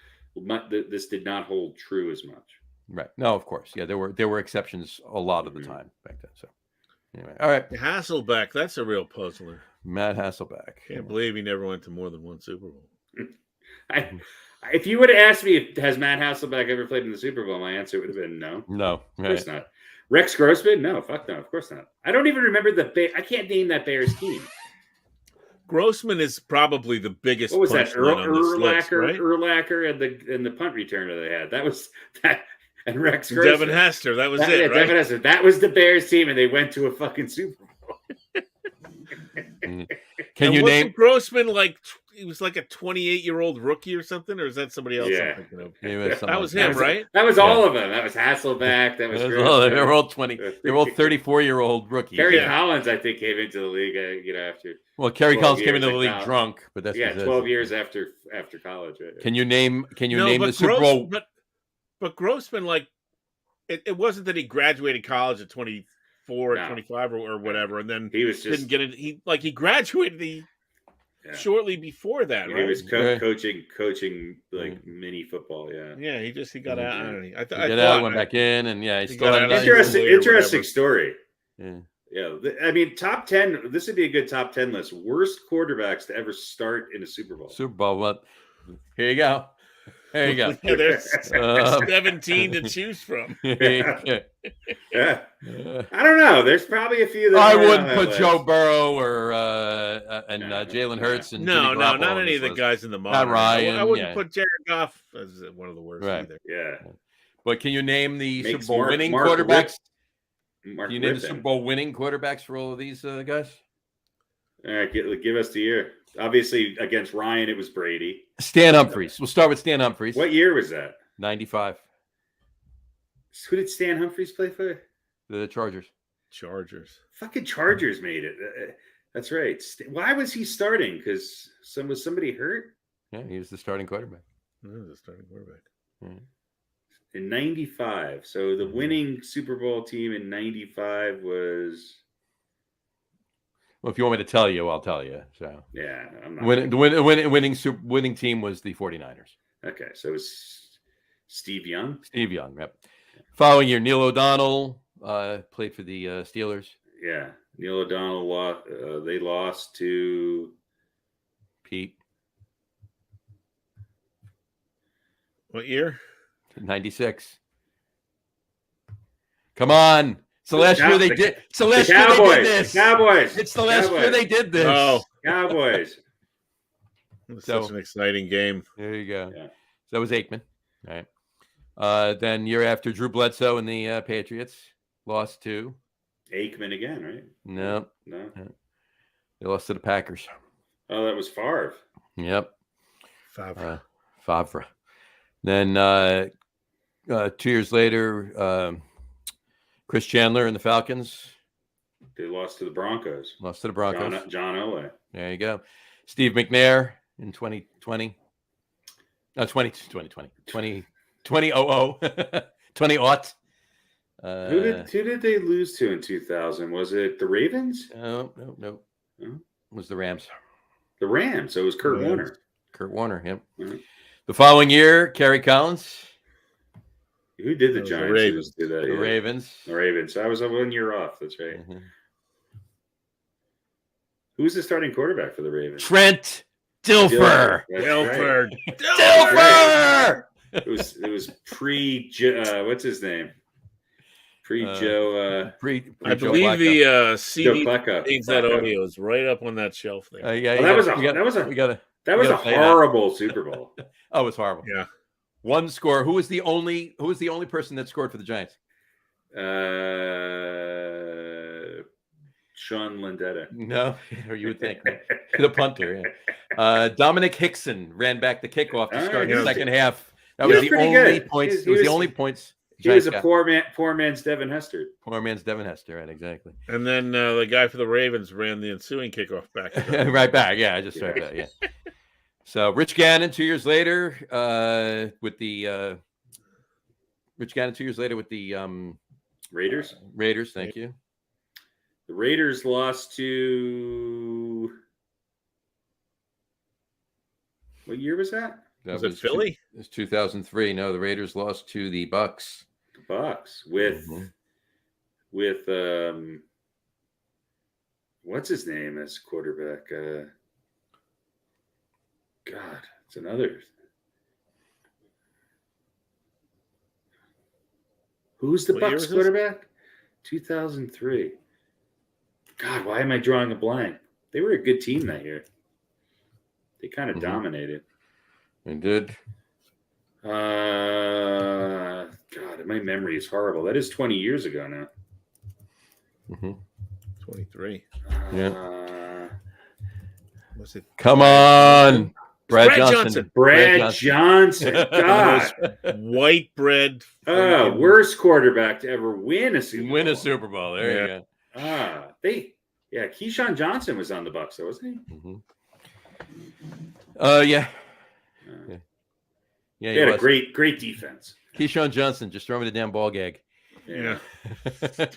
did not hold true as much. Right. No, of course. Yeah, there were exceptions a lot of the time back then. So anyway, all right. Hasselbeck, that's a real puzzler. Matt Hasselbeck. Can't believe he never went to more than one Super Bowl. If you would have asked me, has Matt Hasselbeck ever played in the Super Bowl, my answer would have been no. No. Of course not. Rex Grossman? No, fuck no. Of course not. I don't even remember I can't name that Bears team. Grossman is probably the biggest. What was that? Urlacher, right? and the punt returner they had. That was that. And Rex Grossman. Devin Hester. That was it. Yeah, right? Devin Hester. That was the Bears team, and they went to a fucking Super Bowl. Can you name Grossman? Like he was like a 28-year-old rookie or something, or is that somebody else? Yeah. I'm thinking of? That was him, right? That was all of them. That was Hasselbeck. That was they were all 20. They were all 34-year-old rookies. Kerry Collins, I think, came into the league. After. Well, Kerry Collins came into the league drunk, but that's 12 years after college. Right? Can you name the Super Bowl? But Grossman, like, it wasn't that he graduated college at 24 or 25 or whatever, and then he was just didn't get it. He graduated. shortly before that, He right? was coaching like mini football. Yeah. Yeah, he got out. I don't know. I got out, went back in, and he still got had out. Interesting story. Yeah. Yeah, I mean, top 10. This would be a good top 10 list. Worst quarterbacks to ever start in a Super Bowl. Super Bowl. Well, here you go. There you go. Yeah, there's 17 to choose from. Yeah. I don't know. There's probably a few that I are wouldn't on that put list. Joe Burrow or Jalen Hurts and No, Jimmy Garoppolo not on any this of the list. guys in the modern. Not Ryan. I wouldn't put Jared Goff as one of the worst either. Yeah. But can you name the Makes Super Bowl winning quarterbacks? Can you name the Super Bowl winning quarterbacks for all of these guys? All right, give us the year. Obviously, against Ryan, it was Brady. Stan Humphries. We'll start with Stan Humphries. What year was that? 95. Who did Stan Humphries play for? The Chargers. Fucking Chargers made it. That's right. Why was he starting? Because was somebody hurt? Yeah, he was the starting quarterback. In 95. So the winning Super Bowl team in 95 was... Well, if you want me to tell you, I'll tell you. So yeah, I'm not winning team was the 49ers. Okay, so it was Steve Young. Steve Young, yep. Following year, Neil O'Donnell played for the Steelers. Yeah, Neil O'Donnell lost. They lost to Pete. What year? 96. Come on. It's the last year they did. It's the last year they did this. Cowboys. It's the last year they did this. Oh, Cowboys. It was such an exciting game. There you go. Yeah. So that was Aikman. All right. Then year after, Drew Bledsoe and the Patriots lost to Aikman again, right? No. They lost to the Packers. Oh, that was Favre. Yep. Favre. Then 2 years later, Chris Chandler and the Falcons. They lost to the Broncos. John Elway. There you go. Steve McNair in 2020. No, 2020. 2000. 20-aught. Who did they lose to in 2000? Was it the Ravens? No. It was the Rams. The Rams. So it was Kurt Warner. Kurt Warner, yep. Mm-hmm. The following year, Kerry Collins. Who did the Giants? The Ravens. Do that? The Ravens. The Ravens. So I was 1 year off. That's right. Mm-hmm. Who was the starting quarterback for the Ravens? Trent Dilfer. Dilfer. Dilfer. It was pre what's his name? Pre Joe. I believe the CD Flacco. Things that audio is right up on that shelf there. That was a horrible Super Bowl. Oh, it was horrible. Yeah. One score. Who was the only person that scored for the Giants? Sean Landetta. No, or you would think the punter. Yeah. Dominic Hickson ran back the kickoff to start the second half. That was the only points. It was the only points. He was a poor man's Devin Hester. Poor man's Devin Hester, right? Exactly. And then the guy for the Ravens ran the ensuing kickoff back. Right back. Yeah, just right back. Yeah. So Rich Gannon 2 years later with the Raiders. Raiders, thank you. The Raiders lost to what year was that? Was it Philly? It was 2003. No, the Raiders lost to the Bucks. The Bucks with what's his name as quarterback? God, it's another. Who's the Bucks quarterback? 2003. God, why am I drawing a blank? They were a good team that year. They kind of dominated. They did. God, my memory is horrible. That is 20 years ago now. 23. Yeah. Was it? Come on. Brad Johnson. Brad Johnson. God. White bread. Worst quarterback to ever win a Super Bowl. Super Bowl. There you go. Keyshawn Johnson was on the Bucs, though, wasn't Yeah. he? Yeah, he had a great defense. Keyshawn Johnson, just throw me the damn ball gag. Yeah. All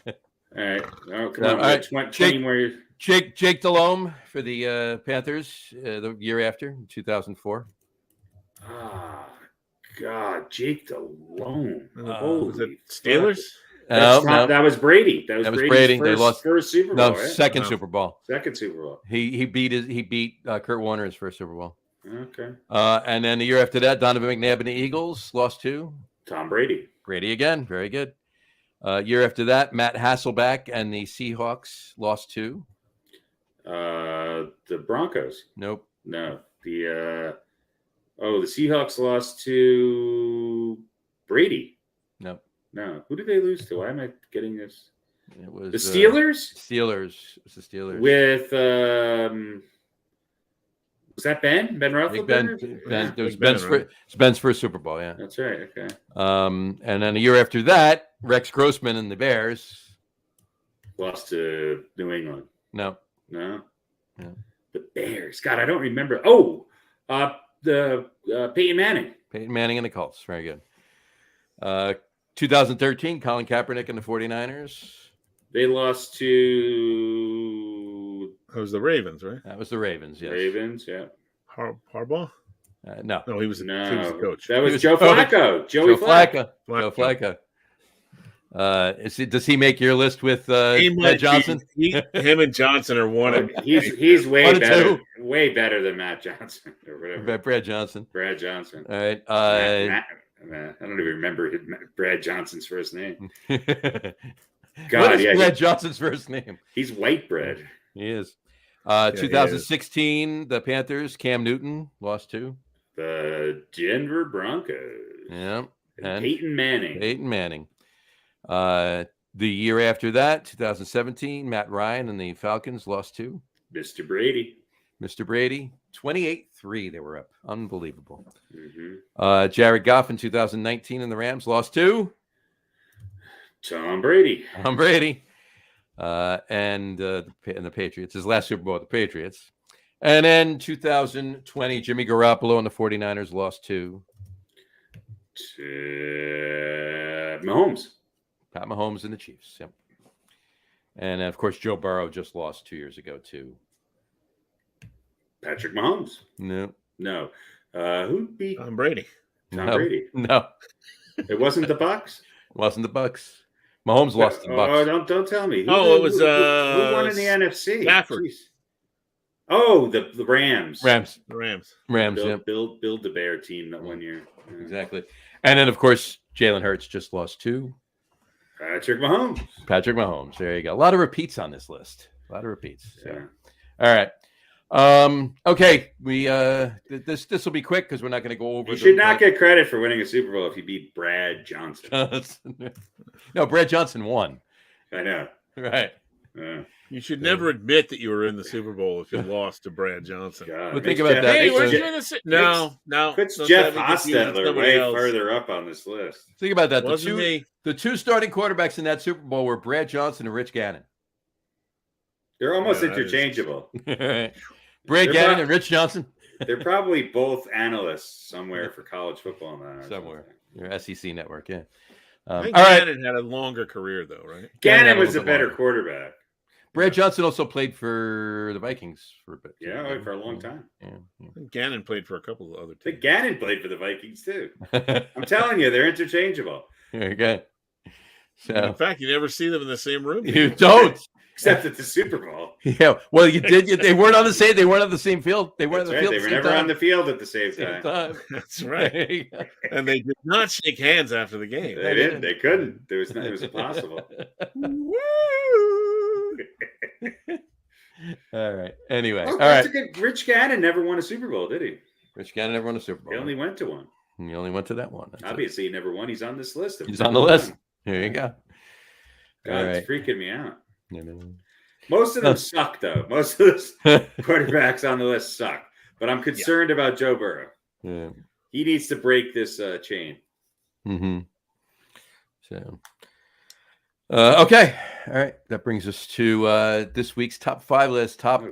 right. Oh, come on. All right. 20 more years. Jake Delhomme for the Panthers the year after, 2004. Ah, God, Jake Delhomme. Was it Holy Steelers? That was Brady. That was Brady's Brady. First Super Bowl. No, right? second Super Bowl. Second Super Bowl. He beat Kurt Warner his first Super Bowl. Okay. And then the year after that, Donovan McNabb and the Eagles lost to Tom Brady. Brady again. Very good. Year after that, Matt Hasselbeck and the Seahawks lost to the Broncos. Nope. No. The Seahawks lost to Brady. Nope. No. Who did they lose to? Why am I getting this? It was the Steelers? Steelers. It was the Steelers. With was that Ben Roethlisberger? Ben. It was Ben's first Super Bowl, yeah. That's right. Okay. And then a year after that, Rex Grossman and the Bears lost to New England. No. Yeah. The Bears. God, I don't remember. Oh, the Peyton Manning. Peyton Manning and the Colts. Very good. 2013, Colin Kaepernick and the 49ers. They lost to... That was the Ravens, right? That was the Ravens, yes. Ravens, yeah. Harbaugh? No. No, he was the coach. That was Joe Flacco. Joe Flacco. Joe Flacco. Does he make your list with Brad Johnson? Him and Johnson are one of he's way better. Way better than Matt Johnson or whatever. Brad Johnson. Brad Johnson. All right. I don't even remember Brad Johnson's first name. God, what is Brad Johnson's first name? He's white bread. He is. 2016, the Panthers, Cam Newton lost to the Denver Broncos. Yeah. And Peyton Manning. The year after that, 2017, Matt Ryan and the Falcons lost to Mr. Brady. 28-3, they were up. Unbelievable. Mm-hmm. Jared Goff in 2019 and the Rams lost to Tom Brady. And the Patriots. His last Super Bowl with the Patriots. And then 2020, Jimmy Garoppolo and the 49ers lost to Mahomes. Pat Mahomes and the Chiefs. Yep. And of course, Joe Burrow just lost 2 years ago to Patrick Mahomes. No. Who beat Tom Brady? Brady. No. It wasn't the Bucs? It wasn't the Bucs. Mahomes lost to the Bucs. Oh, don't tell me. It was who won in the NFC? Stafford. Jeez. Oh, the Rams. The Rams. Build the Bear team that 1 year. Yeah. Exactly. And then of course, Jalen Hurts just lost to Patrick Mahomes. There you go. A lot of repeats on this list. A lot of repeats. So. Yeah. All right. Okay. We this will be quick because we're not going to go over. You should not get credit for winning a Super Bowl if you beat Brad Johnson. No, Brad Johnson won. I know. Right. You should never admit that you were in the Super Bowl if you lost to Brad Johnson. God, but think about that. Hey, weren't you in the No. Puts Jeff Hostetler way further up on this list. Think about that. The two starting quarterbacks in that Super Bowl were Brad Johnson and Rich Gannon. They're almost interchangeable. Brad Gannon and Rich Johnson. They're probably both analysts somewhere for college football now. Somewhere. Your SEC network, yeah. I think Gannon had a longer career, though, right? Gannon was a better quarterback. Brad Johnson also played for the Vikings for a bit. Yeah, for a long time. Yeah. Gannon played for a couple of other teams. I think Gannon played for the Vikings, too. I'm telling you, they're interchangeable. There you go. So, in fact, you never see them in the same room. You don't. Except at the Super Bowl. Yeah. Well, you did. They weren't on the same. They weren't on the same field. They weren't on the field. They were never on the field at the same time. That's right. And they did not shake hands after the game. They didn't. They couldn't. It was impossible. Woo! All right. Anyway. Oh, all right. Rich Gannon never won a Super Bowl, did he? Rich Gannon never won a Super Bowl. He only went to one. He only went to that one. Obviously, he never won. He's on this list. He's on the list. Here you go. God, it's freaking me out. Yeah. Most of them suck, though. Most of those quarterbacks on the list suck. But I'm concerned about Joe Burrow. Yeah. He needs to break this chain. Mm-hmm. So, okay. All right. That brings us to this week's top 5 list. Top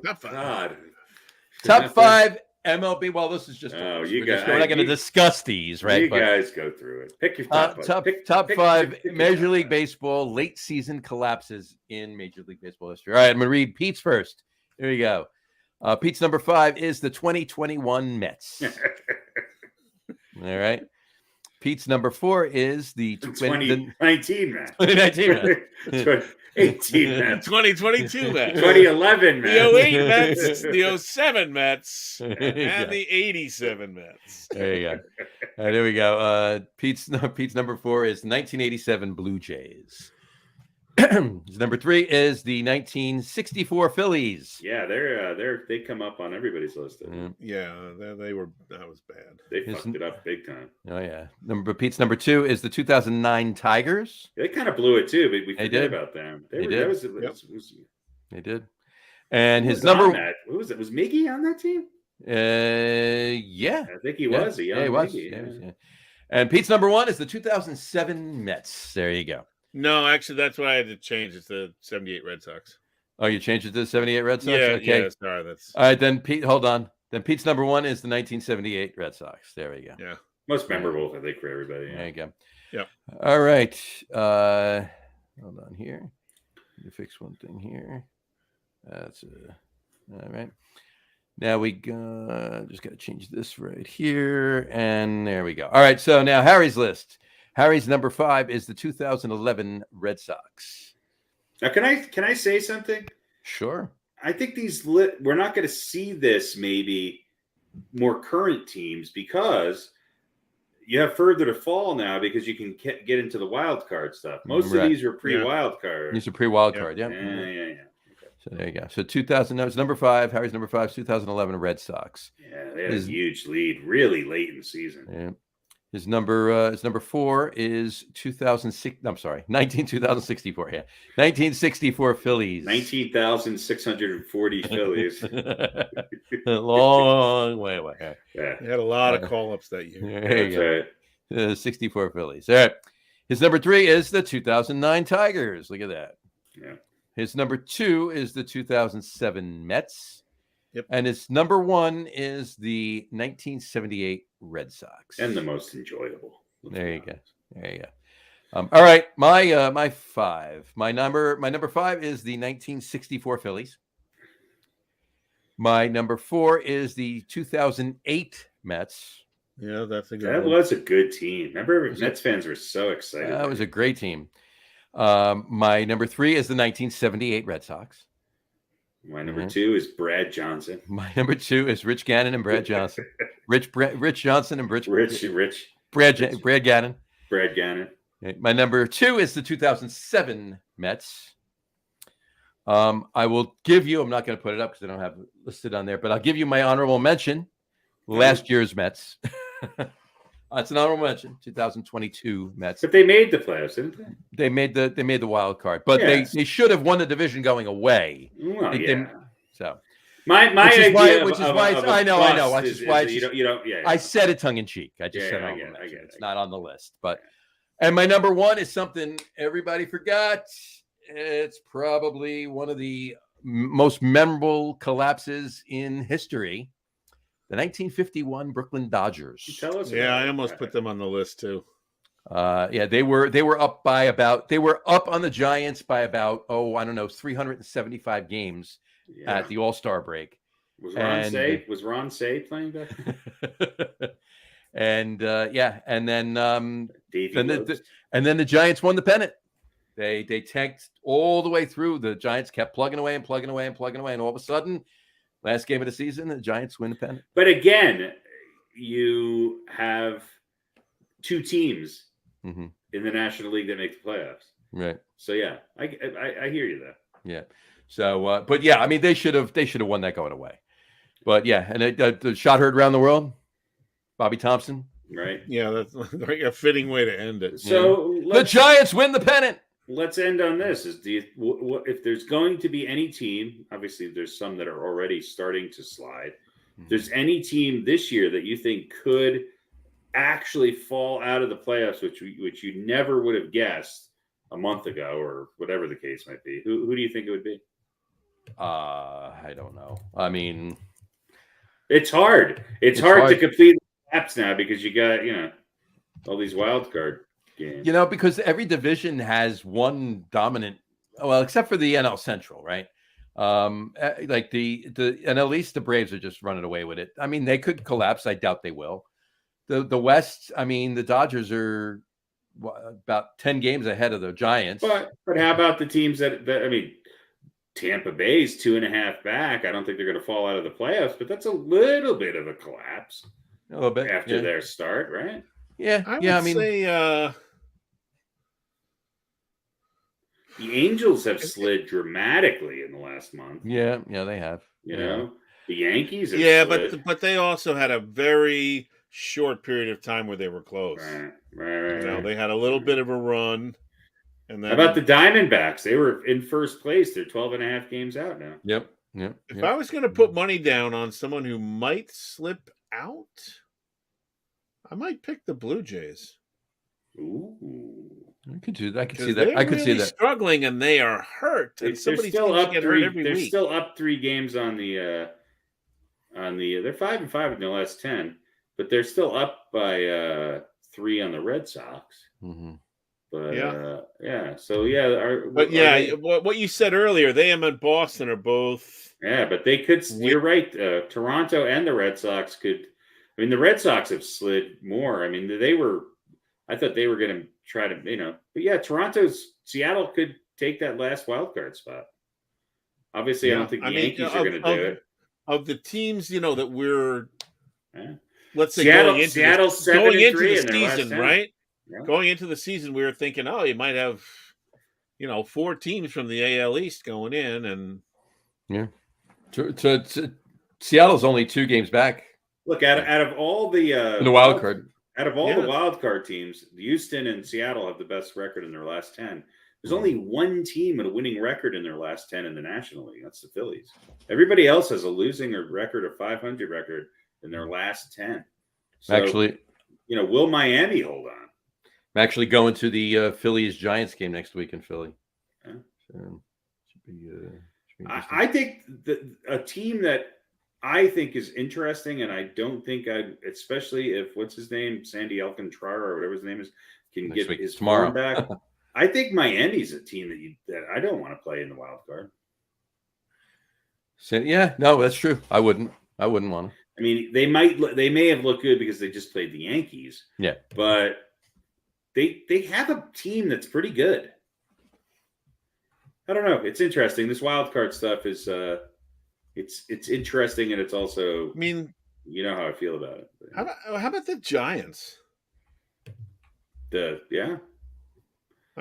5 MLB. Well, this is just. Oh, we're not going to discuss these, right? You guys go through it. Pick your top five. Top five Major League Baseball late season collapses in Major League Baseball history. All right, I'm going to read Pete's first. Here we go. Pete's number 5 is the 2021 Mets. All right. Pete's number 4 is the 2019 Mets. 2019 Mets. 18 Mets. 2022 Mets. 2011 Mets. The 08 Mets. The 07 Mets. And the 87 Mets. There you go. All right, there we go. Pete's number 4 is 1987 Blue Jays. His number 3 is the 1964 Phillies. Yeah, they come up on everybody's list. Yeah, that was bad. They fucked it up big time. Oh yeah. Pete's number 2 is the 2009 Tigers. They kind of blew it too, but we forget about them. They did. They did. And his number what was it? Was Miggy on that team? Yeah. I think he was. He was. Yeah. And Pete's number 1 is the 2007 Mets. There you go. No, actually, that's what I had to change. It's the 78 Red Sox. Oh, you changed it to the 78 Red Sox? Yeah, okay. Yeah, sorry. That's... All right, then, Pete, hold on. Then Pete's number 1 is the 1978 Red Sox. There we go. Yeah. Most memorable, I think, for everybody. Yeah. There you go. Yeah. All right. Hold on here. Let me fix one thing here. That's all right. Now we just got to change this right here. And there we go. All right. So now Harry's list. Harry's number 5 is the 2011 Red Sox. Now, can I say something? Sure. I think we're not going to see this maybe more current teams because you have further to fall now because you can get into the wild card stuff. Most of these are pre-wild card. These are pre-wild card. Yeah. Yeah. Okay. So there you go. So 2000. That was number 5. Harry's number 5. 2011 Red Sox. Yeah, they had a huge lead really late in the season. Yeah. His number 4 is 2006. I'm sorry, 2064. Yeah, 1964 Phillies. 19,640 Phillies. Long way away. Yeah, they had a lot of call-ups that year. There you go. 64 Phillies. All right. His number 3 is the 2009 Tigers. Look at that. Yeah. His number 2 is the 2007 Mets. Yep. And his number 1 is the 1978 Red Sox. And the most enjoyable. There you go. All right. My 5. My number 5 is the 1964 Phillies. My number 4 is the 2008 Mets. Yeah, that's a good That one. was a good team. Remember, Mets fans were so excited. That was a great team. My number 3 is the 1978 Red Sox. My number 2 is Brad Johnson. My number 2 is Rich Gannon and Brad Johnson. Rich Johnson and Brad Gannon. Brad Gannon. My number 2 is the 2007 Mets. I will give you, I'm not going to put it up because I don't have it listed on there, but I'll give you my honorable mention. Last year's Mets. It's an honorable mention. 2022 Mets. But they made the playoffs, didn't they? They made the wild card, but they should have won the division going away. Well, So my idea, which is why I know. Which is why you don't. I said it tongue in cheek. I just said I get it. it's not on the list, but and my number 1 is something everybody forgot. It's probably one of the most memorable collapses in history. The 1951 Brooklyn Dodgers. Tell us. Yeah, I almost put them on the list too. They were up on the Giants by about 375 games at the All-Star break. Was Ron Say playing back then? and then the Giants won the pennant. They tanked all the way through. The Giants kept plugging away, and all of a sudden, last game of the season, the Giants win the pennant. But again, you have 2 teams in the National League that make the playoffs. Right. So yeah, I hear you there. Yeah. So, but yeah, I mean, they should have won that going away. But yeah, and the shot heard around the world. Bobby Thompson. Right. Yeah, that's like a fitting way to end it. So the Giants win the pennant. Let's end on this. If there's going to be any team, obviously there's some that are already starting to slide. If there's any team this year that you think could actually fall out of the playoffs, which you never would have guessed a month ago or whatever the case might be, who do you think it would be? I don't know. I mean, It's hard. It's hard to complete laps now because you got all these wild card games. Because every division has one dominant. Well, except for the NL Central, right? Like and at least the Braves are just running away with it. I mean, they could collapse. I doubt they will. The West. I mean, the Dodgers are about 10 games ahead of the Giants. But how about the teams that I mean, Tampa Bay's 2.5 back. I don't think they're going to fall out of the playoffs, but that's a little bit of a collapse. A little bit after their start, right? Yeah, I would say the Angels have slid dramatically in the last month. Yeah, they have. You know, the Yankees have slid. but they also had a very short period of time where they were close. Right. They had a little bit of a run. And then, how about the Diamondbacks? They were in first place. They're 12.5 games out now. Yep. If I was going to put money down on someone who might slip out, I might pick the Blue Jays. Ooh. I could do that. I could see that. I could see that. Struggling and they are hurt. They're still up 3. They're still up 3 games on the. They're 5-5 in their last 10, but they're still up by 3 on the Red Sox. Mm-hmm. But what you said earlier, they and Boston are both. Yeah, but they could. You're right. Toronto and the Red Sox could. I mean, the Red Sox have slid more. I mean, I thought they were going to try to, But yeah, Seattle could take that last wild card spot. Obviously, I don't think the Yankees are going to do it. Of the teams, that we're. Yeah. Let's say Seattle's 7-3 in their season, last 10. right? Yeah. Going into the season, we were thinking, you might have, 4 teams from the AL East going in, and Seattle's only 2 games back. Look, out of all the wild card, the wild card teams, Houston and Seattle have the best record in their last 10. There's only one team with a winning record in their last 10 in the National League. That's the Phillies. Everybody else has a losing record or 500 record in their last 10. So, actually, will Miami hold on? I'm actually going to the Phillies Giants game next week in Philly. Yeah. So, should be I think a team that I think is interesting, and I don't think especially if what's his name, Sandy Alcantara or whatever his name is, can next get his form back. I think Miami's a team that I don't want to play in the wild card. So, yeah, no, that's true. I wouldn't want to. I mean, they may have looked good because they just played the Yankees. Yeah, but they have a team that's pretty good. I don't know. It's interesting. This wild card stuff is it's interesting, and it's also. I mean, you know how I feel about it. How about the Giants? I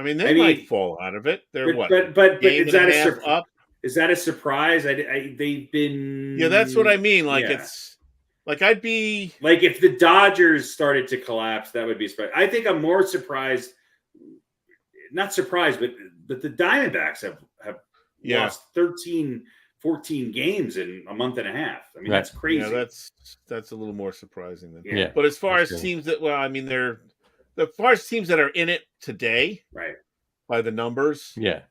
mean, they might fall out of it. They're what? But is that up? Is that a surprise? They've been. Yeah, that's what I mean. It's like I'd be like if the Dodgers started to collapse, that would be surprising. I think I'm more surprised. Not surprised, but the Diamondbacks have lost 13, 14 games in a month and a half. I mean, that's crazy. Yeah, that's a little more surprising than. Yeah. But as far as teams that, as far as teams that are in it today, right, by the numbers, right.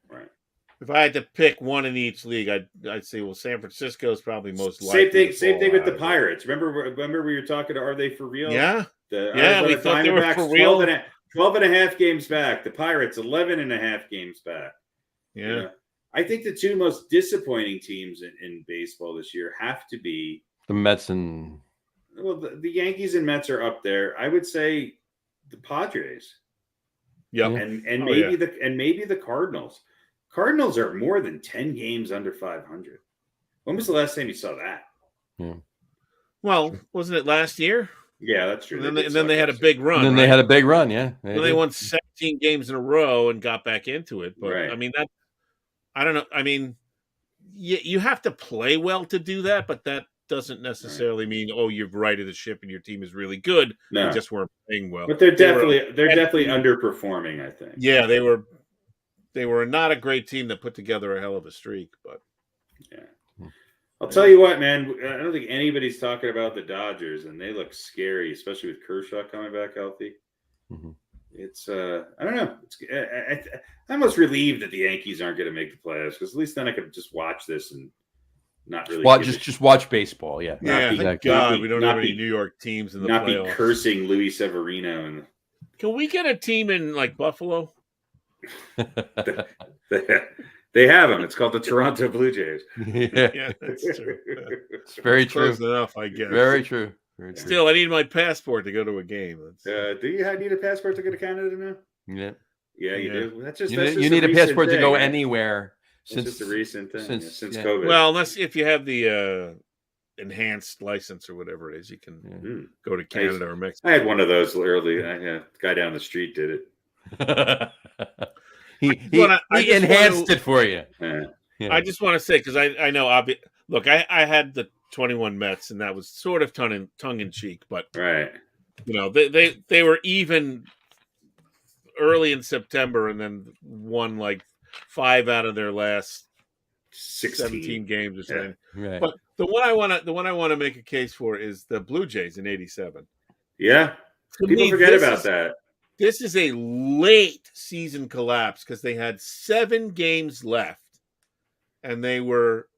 If I had to pick one in each league, I'd say San Francisco is probably most likely. Same thing with the Pirates. Remember we were talking to, are they for real? Yeah, we thought they were for real. 12 and a half games back. The Pirates 11 and a half games back. Yeah. I think the 2 most disappointing teams in baseball this year have to be the Mets and the Yankees and Mets are up there. I would say the Padres. Yeah, and maybe the Cardinals. Cardinals are more than 10 games under 500. When was the last time you saw that? Yeah. Well, wasn't it last year? Yeah, that's true. And then they had a big run. And then they had a big run, yeah. They won 17 games in a row and got back into it. But I mean, I don't know. I mean, you have to play well to do that, but that doesn't necessarily mean you've righted the ship and your team is really good. No, they just weren't playing well. But they're definitely underperforming, I think. Yeah, they were not a great team that put together a hell of a streak, but I'll tell you what, man. I don't think anybody's talking about the Dodgers, and they look scary, especially with Kershaw coming back healthy. Mm-hmm. It's I don't know. I'm almost relieved that the Yankees aren't going to make the playoffs because at least then I could just watch this and not really. Just watch baseball. Yeah. Yeah. Thank God we don't have any New York teams in the playoffs. Not be cursing Luis Severino. Can we get a team in like Buffalo? They have them. It's called the Toronto Blue Jays. Yeah, that's true. It's very true. Close enough, I guess. Very true. Very true. Still, I need my passport to go to a game. Do you need a passport to go to Canada now? Yeah. Yeah, you do. That's just you need a passport to go anywhere. It's just a recent thing since yeah. COVID. Well, unless if you have the enhanced license or whatever it is, you can go to Canada or Mexico. I had one of those early. The guy down the street did it. he enhanced it for you. Yeah. I just want to say, because I know, look, I had the 21 Mets, and that was sort of tongue in cheek, but right, they were even early in September, and then won like 5 out of their last 17 games or something. Yeah. Right. But the one I want to make a case for is the Blue Jays in '87. Yeah, people forget about that. This is a late season collapse because they had 7 games left, and they were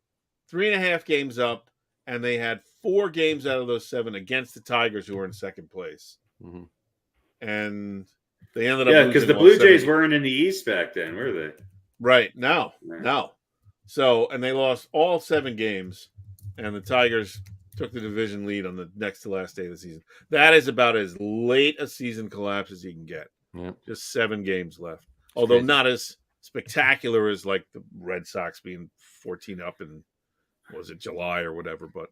3.5 games up, and they had 4 games out of those 7 against the Tigers, who were in second place. Mm-hmm. And they ended up because the Blue Jays weren't in the East back then, were they? Right. No. So, and they lost all 7 games, and the Tigers took the division lead on the next to last day of the season. That is about as late a season collapse as you can get. Yep. Just 7 games left. Although not as spectacular as like the Red Sox being 14 up in, was it July or whatever, but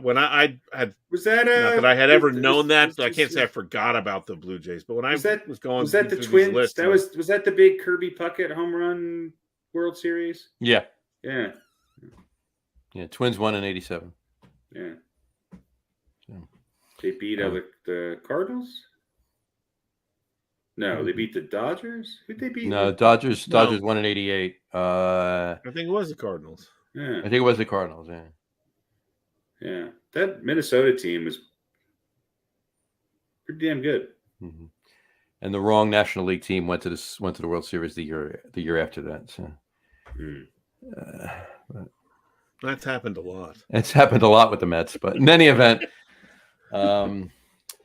when I had was that not that I had ever known that, so I can't say I forgot about the Blue Jays. But when I was going, was that the Twins? Lists, was that the big Kirby Puckett home run World Series? Yeah. Twins won in '87. Yeah. They beat the Cardinals. No, they beat the Dodgers. Who'd they beat? No, Dodgers won in '88. I think it was the Cardinals. Yeah, I think it was the Cardinals. Yeah. Yeah, that Minnesota team was pretty damn good. Mm-hmm. And the wrong National League team went to the World Series the year after that. So. That's happened a lot. It's happened a lot with the Mets, but in any event, yeah.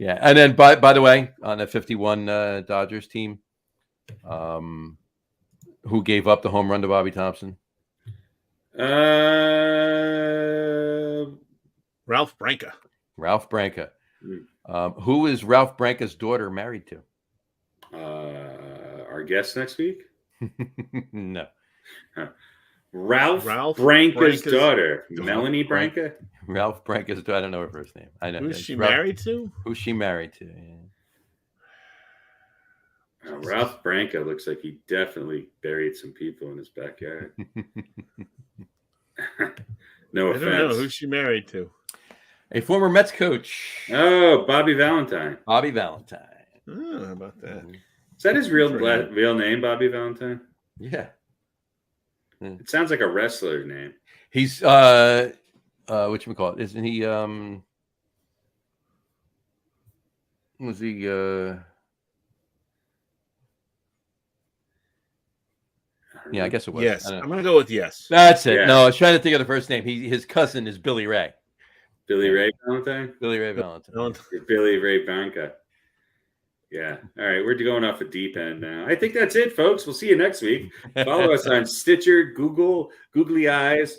And then, by the way, on the 51 Dodgers team, who gave up the home run to Bobby Thompson? Ralph Branca. Ralph Branca. Who is Ralph Branca's daughter married to? Our guest next week? No. Ralph Branca's daughter, Melanie Branca. Ralph Branca's daughter. I don't know her first name. I know. Who's she married to? Who's she married to? Yeah. Ralph Branca looks like he definitely buried some people in his backyard. No offense. I don't know. Who's she married to? A former Mets coach. Oh, Bobby Valentine. Bobby Valentine. Oh, how about that? Is that his real name, Bobby Valentine? Yeah. It sounds like a wrestler's name. He's whatchamacallit? Isn't he was he yeah, I guess it was. Yes. I'm gonna go with yes. That's it. Yeah. No, I was trying to think of the first name. His cousin is Billy Ray. Billy Ray Valentine? Billy Ray Valentine. Billy Ray Branca. Yeah. All right. We're going off a deep end now. I think that's it, folks. We'll see you next week. Follow us on Stitcher, Google, Googly Eyes,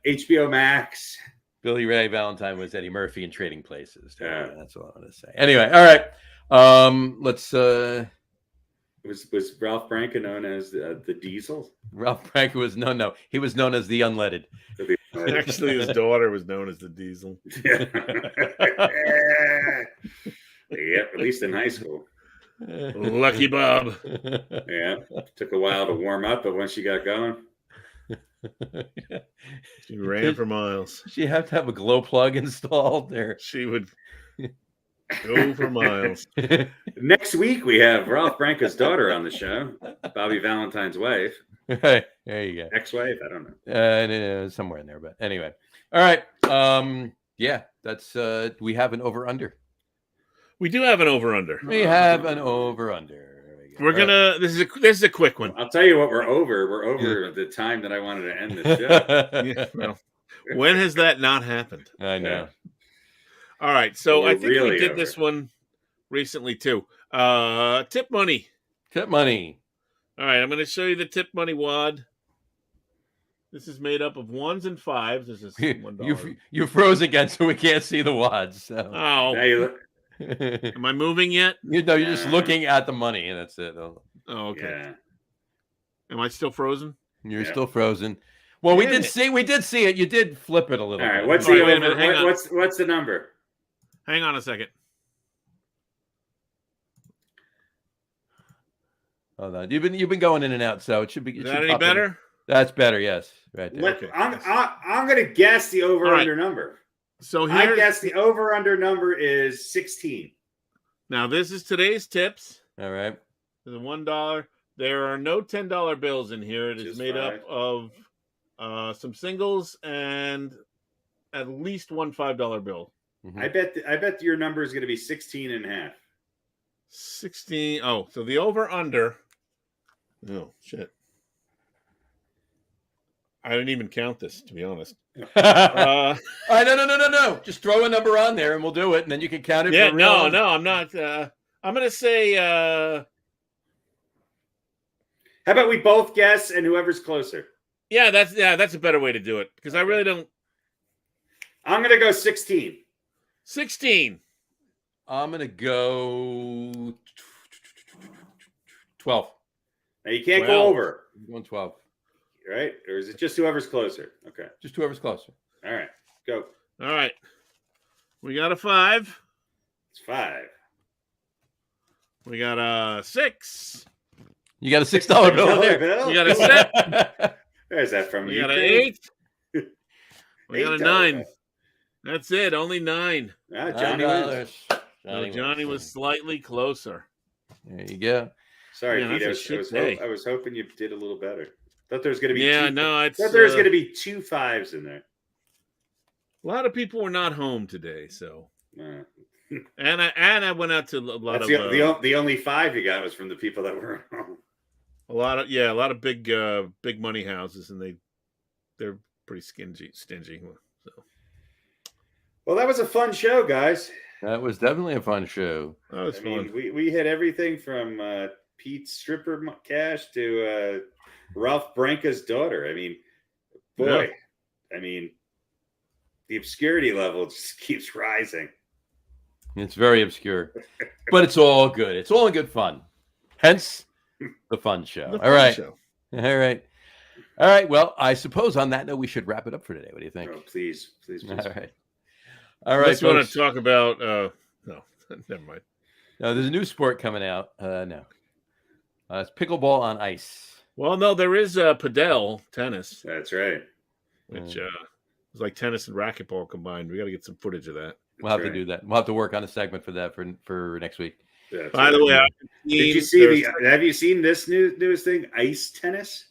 HBO Max. Billy Ray Valentine was Eddie Murphy in Trading Places. Yeah. That's all I want to say. Anyway, all right. Let's. Was Ralph Branca known as the Diesel? Ralph Branca was no. He was known as the Unleaded. Actually, his daughter was known as the Diesel. Yeah, at least in high school. Lucky Bob. Yeah, took a while to warm up, but once she got going, she ran for miles. She have to have a glow plug installed there. She would go for miles. Next week we have Ralph Branca's daughter on the show, Bobby Valentine's wife. Hey, there you go. Ex-wife, I don't know. Somewhere in there, but anyway. All right. Yeah, that's we have an over-under. We do have an over-under. We have an over-under. We're gonna. This is a quick one. I'll tell you what. We're over. We're over the time that I wanted to end this show. Yeah, well, when has that not happened? I know. All right, so We're I think really we did over. this one recently too. Tip money. Tip money. All right, I'm going to show you the tip money wad. This is made up of 1s and 5s. This is $1. You froze again, so we can't see the wads. So. Oh, Now you look. am I moving yet? You're just looking at the money, and that's it. Oh, okay. Yeah. Am I still frozen? You're still frozen. Well, we did see it. You did flip it a little. All right. bit. What's All the right, wait a over? minute, hang on. What's the number? Hang on a second. Hold on. You've been going in and out, so it should be. Is that any better? That's better. Yes, right there. Okay. I'm going to guess the over under number. So I here, guess the over under number is 16. now this is today's tips. All right. The $1. There are no $10 bills in here. It is Just made up 5. of some singles and at least one $5 bill. Mm-hmm. I bet your number is going to be 16 and a half. 16. Oh, so the over under. Oh shit! I didn't even count this, to be honest. All right, no. Just throw a number on there, and we'll do it, and then you can count it. Yeah, for real. no, I'm not. I'm gonna say. How about we both guess and whoever's closer? Yeah, that's a better way to do it because I really don't. I'm going to go 16. 16. I'm gonna go 12. Now you can't 12. go over, I'm going 12. right? Or is it just whoever's closer? Okay. Just whoever's closer. All right. Go. All right. We got a 5. It's 5. We got a 6. You got a $6 bill in there. Bill? We got a 7. Where's that from? We got an Ukraine? 8. We got a $8 9. bill. That's it. Only 9. Ah, Johnny wins. $9. Johnny was slightly closer. There you go. Sorry, Man, Pete. that's a shit day. I was hoping you did a little better. Thought there was going to be It's thought there was going to be 2 5s in there. a lot of people were not home today, so Uh, and I went out to a lot that's of the only 5 you got was from the people that were home. a lot of big money houses, and they're pretty stingy. So Well, that was a fun show, guys. That was definitely a fun show. that was I fun. mean, we hit everything from Pete's stripper cash to Ralph Branca's daughter. I mean, boy, I mean, the obscurity level just keeps rising. It's very obscure, but it's all good. It's all in good fun. Hence the fun show. The All fun right. show. All right. Well, I suppose on that note, we should wrap it up for today. What do you think? Oh, please. All right. All right. Unless you want folks. to talk about no, never mind. Now, there's a new sport coming out. No. It's pickleball on ice. Well, no, there is padel tennis, That's right. which is like tennis and racquetball combined. We got to get some footage of that. We'll have to do that. We'll have to work on a segment for that for next week. That's By the right. way, Did you see have you seen this newest thing? Ice tennis?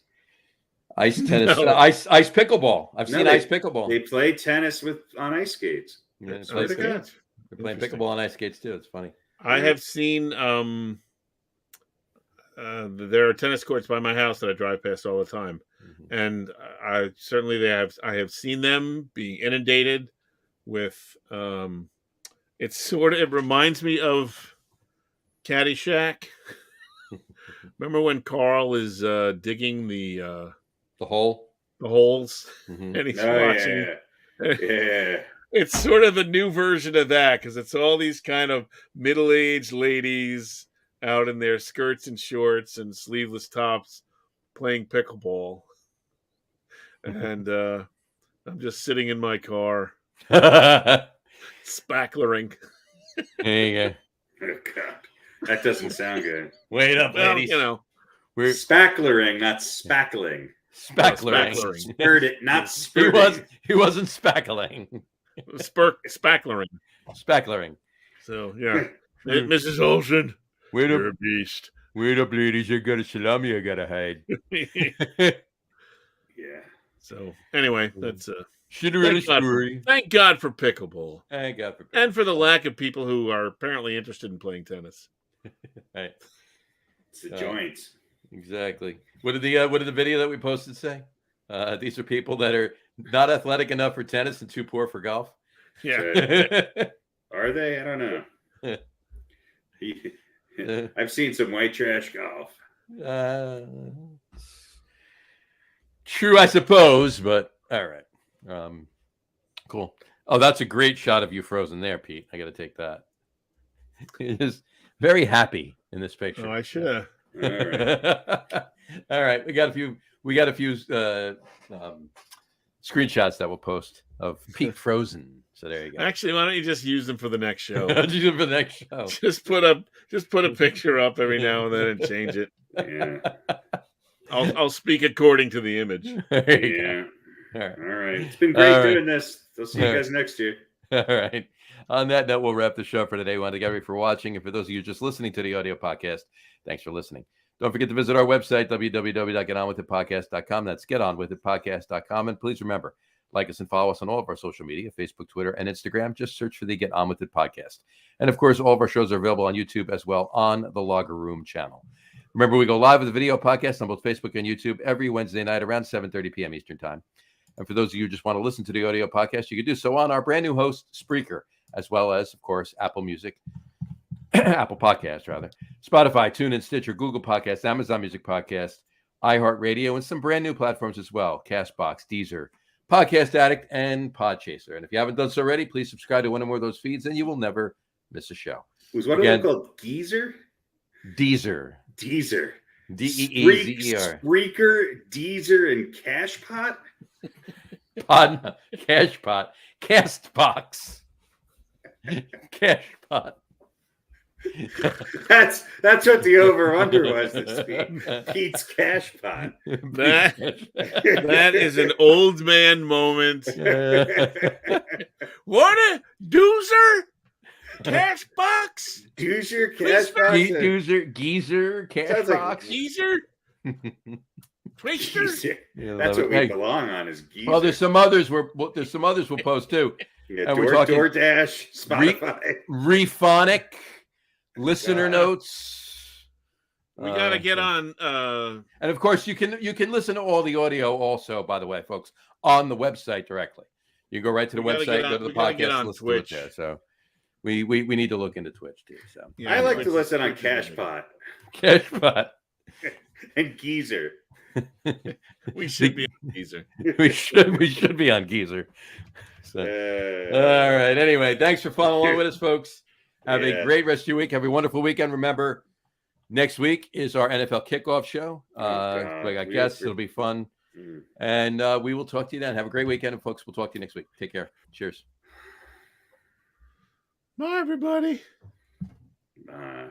Ice tennis. No. Ice pickleball. I've seen ice pickleball. They play tennis on ice skates. Yeah, That's they play pretty good. They're playing Interesting. pickleball on ice skates too. It's funny. I have seen there are tennis courts by my house that I drive past all the time, and I have seen them being inundated with it reminds me of Caddyshack. Remember when Carl is digging the hole. holes Mhm. and he's Oh, watching? yeah. It's sort of the new version of that because it's all these kind of middle-aged ladies out in their skirts and shorts and sleeveless tops playing pickleball. And I'm just sitting in my car, spackling. There you go. Oh, God. That doesn't sound good. Wait up, Well, ladies. you know, We're Spackling, not spackling. spackling. spackling. Spurred it, not He spurting. wasn't spackling. Spackling. Spackling. So, yeah. Hey, Mrs. Olsen, Wait you're up, a beast. wait up, ladies. I got a salami I gotta hide. Yeah. So, anyway, that's Cinderella Thank God. story. thank God for pickleball. I got And for the lack of people who are apparently interested in playing tennis. Right. It's the joints. Exactly. What did the video that we posted say? These are people that are not athletic enough for tennis and too poor for golf. Yeah. Are they? I don't know. I've seen some white trash golf. True, I suppose, but all right. Cool. Oh, that's a great shot of you frozen there, Pete. I got to take that. He is very happy in this picture. Oh, I should have. All right. All right. We got a few screenshots that we'll post of Pete frozen. So there you go. Actually, why don't you just use them for the next show? Just use them for the next show. Just put a picture up every now and then and change it. Yeah. I'll speak according to the image. There you Yeah. go. All right. All right. It's been great doing this. I'll see you guys next year. All right. On that note, we'll wrap the show for today. I want to thank everybody for watching. And for those of you just listening to the audio podcast, thanks for listening. Don't forget to visit our website, www.getonwithitpodcast.com. That's getonwithitpodcast.com. And please remember, like us and follow us on all of our social media, Facebook, Twitter, and Instagram. Just search for the Get On With It podcast. And of course, all of our shows are available on YouTube as well on the Logger Room channel. Remember, we go live with the video podcast on both Facebook and YouTube every Wednesday night around 7:30 p.m. Eastern Time. And for those of you who just want to listen to the audio podcast, you can do so on our brand new host, Spreaker, as well as, of course, Apple Music, Apple Podcasts, rather, Spotify, TuneIn, Stitcher, Google Podcasts, Amazon Music Podcast, iHeartRadio, and some brand new platforms as well, CastBox, Deezer, Podcast Addict, and Podchaser. And if you haven't done so already, please subscribe to one or more of those feeds, and you will never miss a show. Was one of them called Geezer? Deezer. Deezer. Deezer. Spreaker, Deezer, and Cashpot? Cashpot. Castbox. Cashpot. That's what the over-under was this week. Pete's Cashpot. That is an old man moment. What a doozer! Cashbox? Doozer, Cashbox? Geezer, Cashbox. Like Geezer? Twister? That's what we belong on is Geezer. Well, there's some others we'll post too. Yeah, and we're talking DoorDash, Spotify, Rephonic, listener notes. We gotta get on. And of course, you can listen to all the audio also. By the way, folks, on the website directly. You go right to the website, go to the podcast, listen to it there. So we need to look into Twitch too. So yeah, I like to listen on Cashpot. Cashpot and Geezer. We should be on Geezer. we should be on Geezer. So, all right. Anyway, thanks for following with us, folks. Have a great rest of your week. Have a wonderful weekend. Remember, next week is our NFL kickoff show. I guess it'll be fun. And we will talk to you then. Have a great weekend, and folks, we'll talk to you next week. Take care. Cheers. Bye, everybody. Bye.